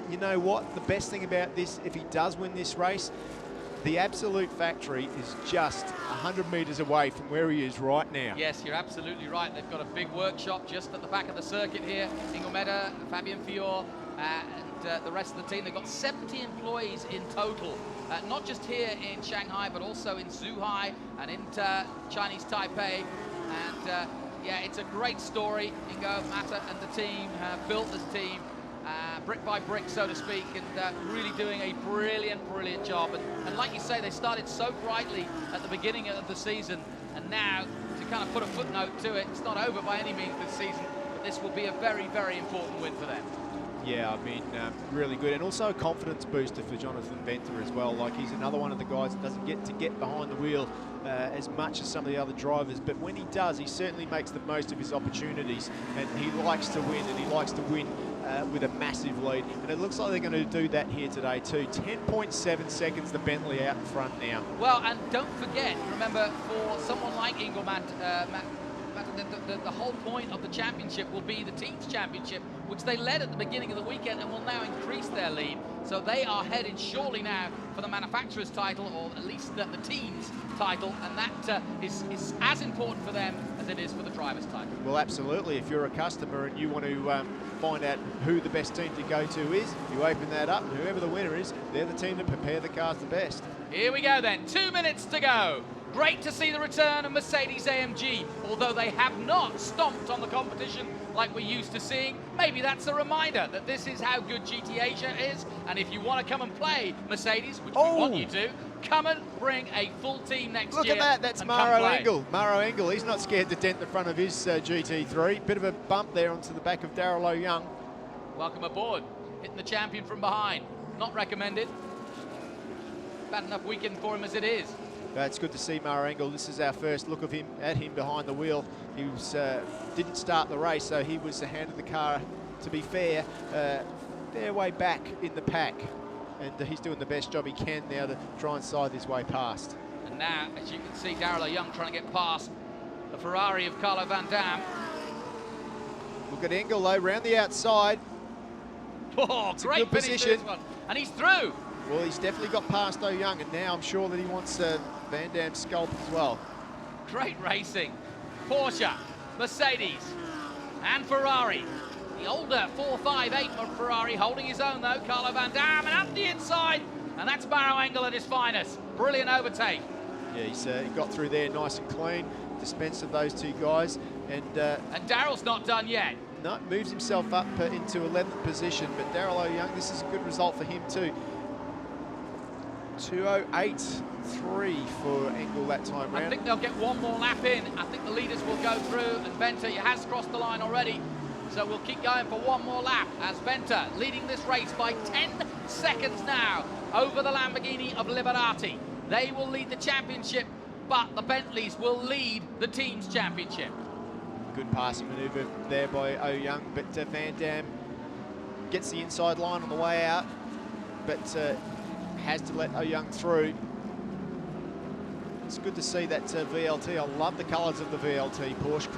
you know what? The best thing about this, if he does win this race, the Absolute factory is just 100 metres away from where he is right now. Yes, you're absolutely right. They've got a big workshop just at the back of the circuit here. Ingomeda, Fabian Fior, and the rest of the team. They've got 70 employees in total, not just here in Shanghai, but also in Zhuhai and in Chinese Taipei. And yeah, it's a great story. Ingo Mata and the team have built this team brick by brick, so to speak, and really doing a brilliant job. And like you say, they started so brightly at the beginning of the season, and now to kind of put a footnote to it, it's not over by any means this season, but this will be a very important win for them. Yeah, I mean, really good, and also a confidence booster for Jonathan Venter as well. Like, he's another one of the guys that doesn't get to get behind the wheel as much as some of the other drivers, but when he does, he certainly makes the most of his opportunities, and he likes to win, and he likes to win with a massive lead, and it looks like they're going to do that here today too. 10.7 seconds, the Bentley out in front now. Well, and don't forget, remember, for someone like Ingelman, the whole point of the championship will be the team's championship, which they led at the beginning of the weekend and will now increase their lead. So they are headed surely now for the manufacturer's title, or at least the team's title, and that is as important for them as it is for the driver's title. Well, absolutely. If you're a customer and you want to find out who the best team to go to is, you open that up, and whoever the winner is, they're the team that prepare the cars the best. Here we go then, 2 minutes to go. Great to see the return of Mercedes-AMG, although they have not stomped on the competition like we're used to seeing. Maybe that's a reminder that this is how good GT Asia is, and if you want to come and play Mercedes, which we want you to, come and bring a full team next year. Look at that, that's Maro Engel. Maro Engel, he's not scared to dent the front of his GT3. Bit of a bump there onto the back of Darrell O'Young. Welcome aboard. Hitting the champion from behind. Not recommended. Bad enough weekend for him as it is. It's good to see Maro Engel. This is our first look of him behind the wheel. He was didn't start the race, so he was handed the car, to be fair, fair way back in the pack. And he's doing the best job he can now to try and side his way past. And now, as you can see, Darrell Young trying to get past the Ferrari of Carlo Van Dam. Look at Engel though, round the outside. Oh, great finish to this one. And he's through. Well, he's definitely got past Oh Young, and now I'm sure that he wants Van Dam's scalp as well. Great racing. Porsche, Mercedes, and Ferrari. The older 458 Ferrari holding his own though. Carlo Van Dam, and up the inside, and that's Barrow Engel at his finest. Brilliant overtake. Yeah, he got through there nice and clean, dispensed of those two guys, and Darrell's not done yet. no, moves himself up into 11th position, but Darrell O'Young, this is a good result for him too. 2:08.3 for Engel that time round. I think they'll get one more lap in. I think the leaders will go through, and Venter has crossed the line already. So we'll keep going for one more lap as Venter leading this race by 10 seconds now over the Lamborghini of Liberati. They will lead the championship, but the Bentleys will lead the team's championship. Good passing manoeuvre there by O'Young, but Van Dam gets the inside line on the way out, but has to let O'Young through. It's good to see that VLT. I love the colours of the VLT. Porsche,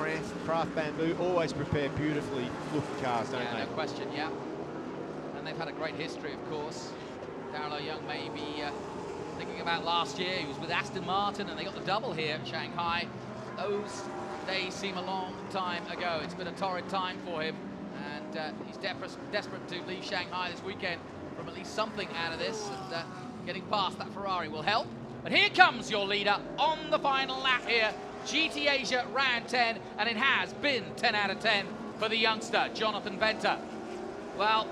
Craft Bamboo always prepare beautifully looking cars, don't they? No question, yeah. And they've had a great history, of course. Darrell O'Young may be thinking about last year. He was with Aston Martin and they got the double here at Shanghai. Those days seem a long time ago. It's been a torrid time for him, and he's desperate to leave Shanghai this weekend from at least something out of this, and getting past that Ferrari will help. But here comes your leader on the final lap here. GT Asia round 10, and it has been 10 out of 10 for the youngster, Jonathan Venter. Well,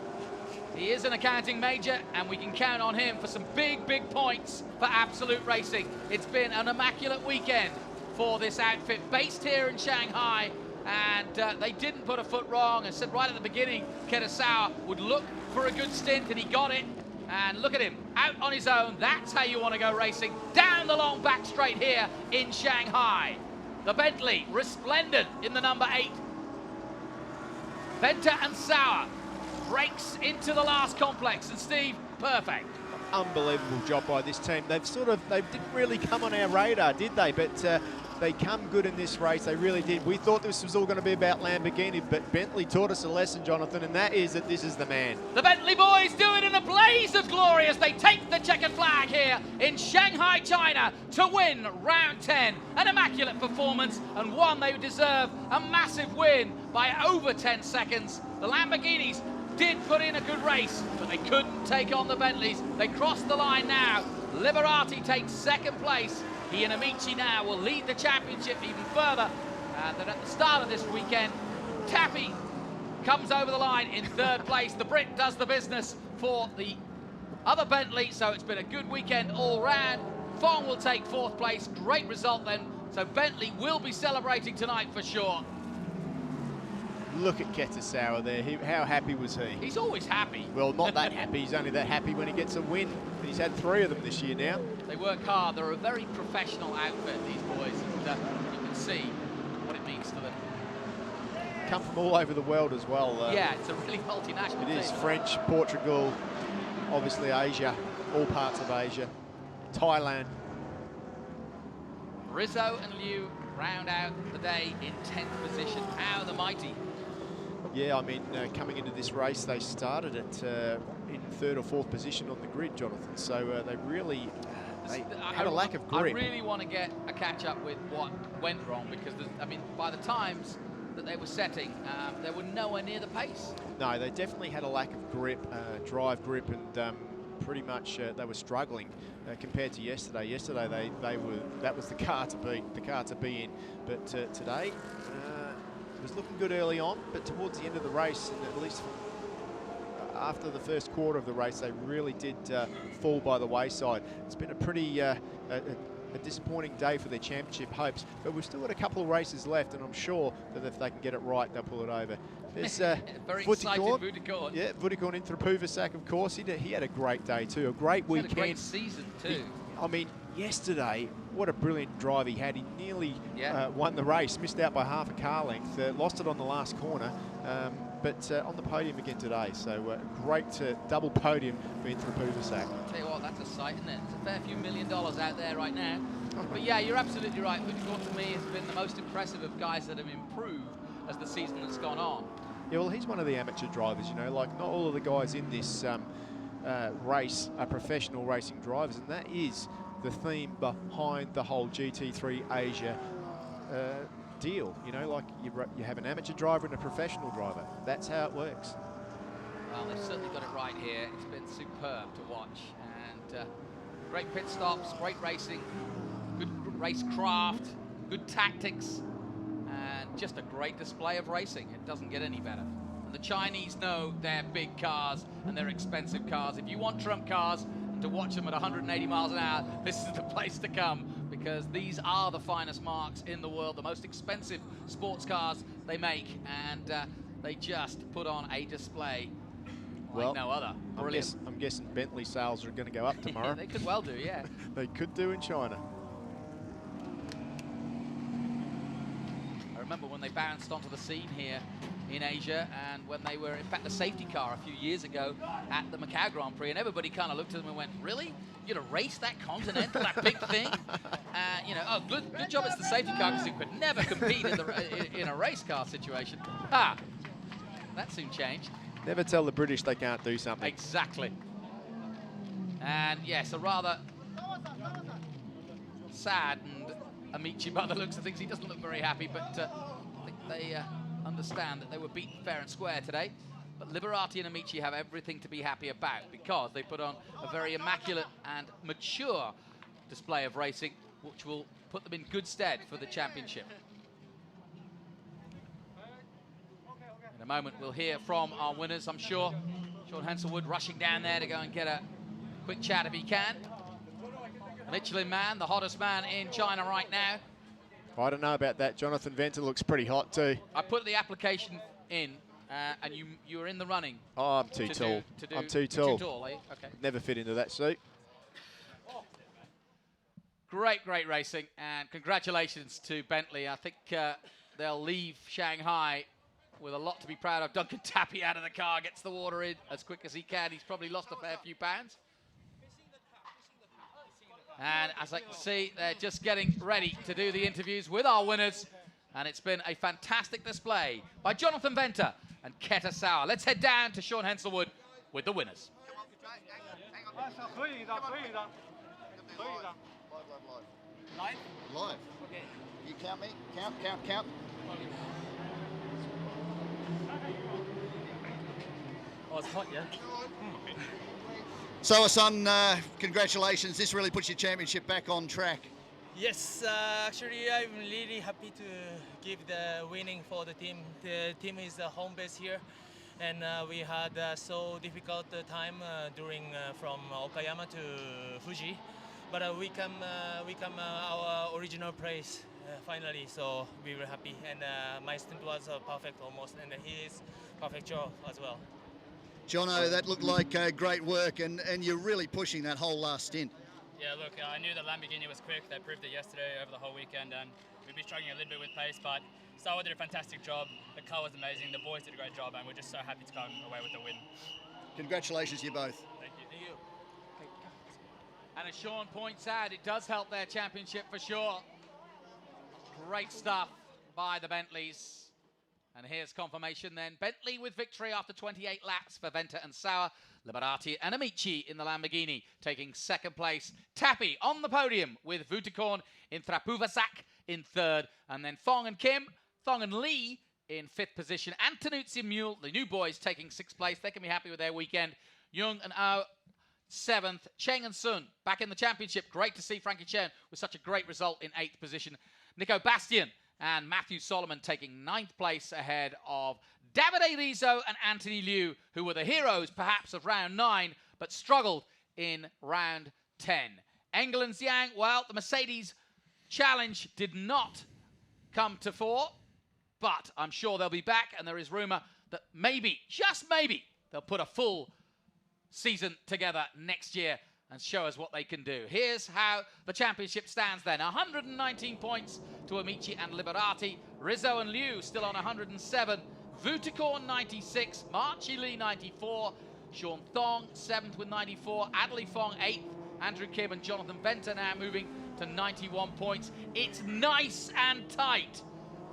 he is an accounting major, and we can count on him for some big, big points for Absolute Racing. It's been an immaculate weekend for this outfit, based here in Shanghai, and they didn't put a foot wrong. I said right at the beginning, Kurosawa would look for a good stint, and he got it. And look at him, out on his own. That's how you want to go racing, down the long back straight here in Shanghai. The Bentley, resplendent in the number 8. Venter and Sauer breaks into the last complex, and Steve, perfect. Unbelievable job by this team. They didn't really come on our radar, did they? But they come good in this race. They really did. We thought this was all going to be about Lamborghini, but Bentley taught us a lesson, Jonathan, and that is that this is the man. The Bentley boys do it in a blaze of glory as they take the checkered flag here in Shanghai, China, to win round 10. An immaculate performance, and one they deserve a massive win by over 10 seconds. The Lamborghinis did put in a good race, but they couldn't take on the Bentleys. They crossed the line now. Liberati takes second place. He and Amici now will lead the championship even further. And then at the start of this weekend, Tappy comes over the line in third place. The Brit does the business for the other Bentley, so it's been a good weekend all round. Fong will take fourth place. Great result then. So Bentley will be celebrating tonight for sure. Look at Kurosawa there. How happy was he? He's always happy. Well, not that happy. He's only that happy when he gets a win. He's had 3 of them this year now. They work hard. They're a very professional outfit, these boys, and you can see what it means to them. Come from all over the world as well. Yeah, it's a really multinational team. It is French, Portugal, obviously Asia, all parts of Asia, Thailand. Rizzo and Liu round out the day in 10th position. How the mighty. Yeah, I mean, coming into this race, they started at in 3rd or 4th position on the grid, Jonathan. So they really had a lack of grip. I really want to get a catch-up with what went wrong, because, I mean, by the times that they were setting, they were nowhere near the pace. No, they definitely had a lack of grip, drive grip, and pretty much they were struggling compared to yesterday. Yesterday, that was the car to beat, the car to be in. But today, it was looking good early on, but towards the end of the race, and at least after the first quarter of the race, they really did fall by the wayside. It's been a pretty a disappointing day for their championship hopes, but we've still got a couple of races left, and I'm sure that if they can get it right, they'll pull it over. There's very excited Vutikorn. Yeah, Vutikorn in Thrupuvasak, of course. He had a great day too, a great weekend. Had a great season too. I mean, yesterday, what a brilliant drive he had. He nearly won the race, missed out by half a car length, lost it on the last corner, but on the podium again today. So great double podium for Thrupuvasak. Tell you what, that's a sight, isn't it? It's a fair few $1 million out there right now. But yeah, you're absolutely right. Vutikorn to me has been the most impressive of guys that have improved as the season has gone on. Yeah, well, he's one of the amateur drivers, you know, like not all of the guys in this race are professional racing drivers, and that is the theme behind the whole GT3 Asia deal. You know, like you have an amateur driver and a professional driver. That's how it works. Well, they've certainly got it right here. It's been superb to watch, and great pit stops, great racing, good race craft, good tactics, and just a great display of racing. It doesn't get any better. And the Chinese know they're big cars and they're expensive cars. If you want trump cars and to watch them at 180 miles an hour, this is the place to come, because these are the finest marques in the world, the most expensive sports cars they make, and they just put on a display like no other. Brilliant. I'm guessing Bentley sales are going to go up tomorrow. They could well do, yeah. They could do in China. I remember when they bounced onto the scene here in Asia, and when they were, in fact, the safety car a few years ago at the Macau Grand Prix, and everybody kind of looked at them and went, really? You're going to race that Continental, that big thing? You know, oh, good job it's the safety car, because it could never compete in a race car situation. Ah, that soon changed. Never tell the British they can't do something. Exactly. And yes, a rather sad and Amici, by the looks of things, he doesn't look very happy, but I think they understand that they were beaten fair and square today. But Liberati and Amici have everything to be happy about, because they put on a very immaculate and mature display of racing, which will put them in good stead for the championship. In a moment, we'll hear from our winners, I'm sure. Sean Henselwood rushing down there to go and get a quick chat if he can. The Michelin man, the hottest man in China right now. I don't know about that. Jonathan Venter looks pretty hot too. I put the application in, and you were in the running. Oh, I'm too tall. I'm too tall. You're too tall, eh? Okay. Never fit into that suit. Great racing, and congratulations to Bentley. I think they'll leave Shanghai with a lot to be proud of. Duncan Tappy out of the car, gets the water in as quick as he can. He's probably lost a fair few pounds. And as I can see, they're just getting ready to do the interviews with our winners. And it's been a fantastic display by Jonathan Venter and Keta Sauer. Let's head down to Sean Henselwood with the winners. Live? Live. Okay. You count me? Count. Oh, it's hot, yeah? So, son, congratulations. This really puts your championship back on track. Yes, actually, I'm really happy to give the winning for the team. The team is the home base here, and we had so difficult time during from Okayama to Fuji, but we come our original place finally. So we were happy, and my stint was perfect almost, and his perfect job as well. Jono, that looked like great work, and you're really pushing that whole last stint. Yeah, look, I knew the Lamborghini was quick. They proved it yesterday over the whole weekend, and we've been struggling a little bit with pace, but Sauer did a fantastic job. The car was amazing. The boys did a great job, and we're just so happy to come away with the win. Congratulations, you both. Thank you. Thank you. And as Sean points out, it does help their championship for sure. Great stuff by the Bentleys. And here's confirmation then. Bentley with victory after 28 laps for Venter and Sauer. Liberati and Amici in the Lamborghini taking second place. Tappy on the podium with Vutikorn in Thrapuvasak in third. And then Thong and Kim, Thong and Lee in fifth position. And Tanutsi Mule, the new boys, taking sixth place. They can be happy with their weekend. Jung and Ao, seventh. Cheng and Sun back in the championship. Great to see Frankie Chen with such a great result in eighth position. Nico Bastian and Matthew Solomon taking ninth place ahead of Davide Rizzo and Anthony Liu, who were the heroes perhaps of round 9, but struggled in round 10. Engel and Xiang, well, the Mercedes challenge did not come to fore, but I'm sure they'll be back, and there is rumour that maybe, just maybe, they'll put a full season together next year and show us what they can do. Here's how the championship stands then. 119 points to Amici and Liberati. Rizzo and Liu still on 107. Vutikorn 96. Marchi Lee 94. Sean Thong 7th with 94. Adley Fong 8th. Andrew Kim and Jonathan Venter now moving to 91 points. It's nice and tight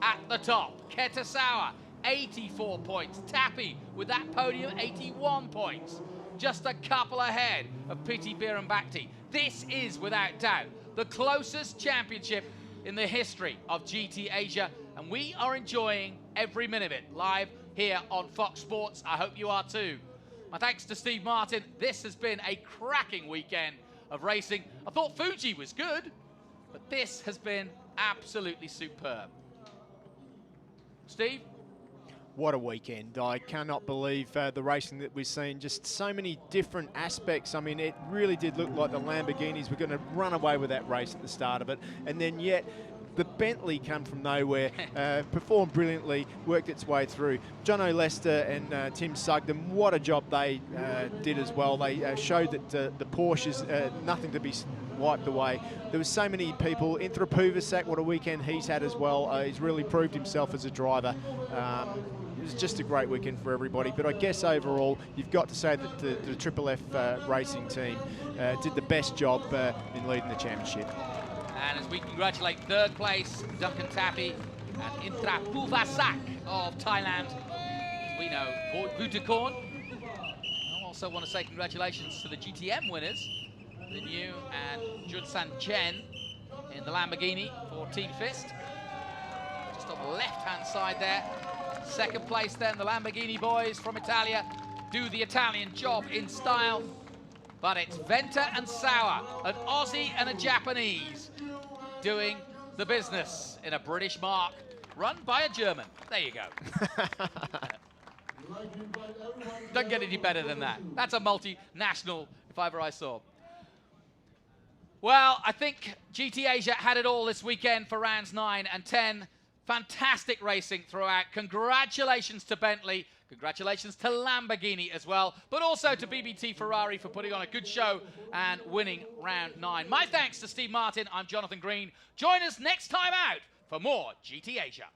at the top. Keta Sauer 84 points. Tappy with that podium 81 points. just a couple ahead of Piti Bhirombhakdi. This is, without doubt, the closest championship in the history of GT Asia, and we are enjoying every minute of it live here on Fox Sports. I hope you are too. My thanks to Steve Martin. This has been a cracking weekend of racing. I thought Fuji was good, but this has been absolutely superb. Steve? What a weekend. I cannot believe the racing that we've seen. Just so many different aspects. I mean, it really did look like the Lamborghinis were going to run away with that race at the start of it. And then yet, the Bentley come from nowhere, performed brilliantly, worked its way through. Jono Lester and Tim Sugden, what a job they did as well. They showed that the Porsche is nothing to be wiped away. There was so many people. Inthra Puvasak, what a weekend he's had as well. He's really proved himself as a driver. It was just a great weekend for everybody, but I guess overall you've got to say that the Triple F racing team did the best job in leading the championship. And as we congratulate third place, Duncan Tappy and Inthra Puvasak of Thailand. We know Butakorn. I also want to say congratulations to the GTM winners, the New and Judsan Chen in the Lamborghini for Team Fist. Just on the left-hand side there. Second place then, the Lamborghini boys from Italia do the Italian job in style. But it's Venter and Sauer, an Aussie and a Japanese, doing the business in a British marque run by a German. There you go. Don't get any better than that. That's a multinational, if ever I saw. Well, I think GT Asia had it all this weekend for rounds 9 and 10. Fantastic racing throughout. Congratulations to Bentley. Congratulations to Lamborghini as well, but also to BBT Ferrari for putting on a good show and winning round 9. My thanks to Steve Martin. I'm Jonathan Green. Join us next time out for more GT Asia.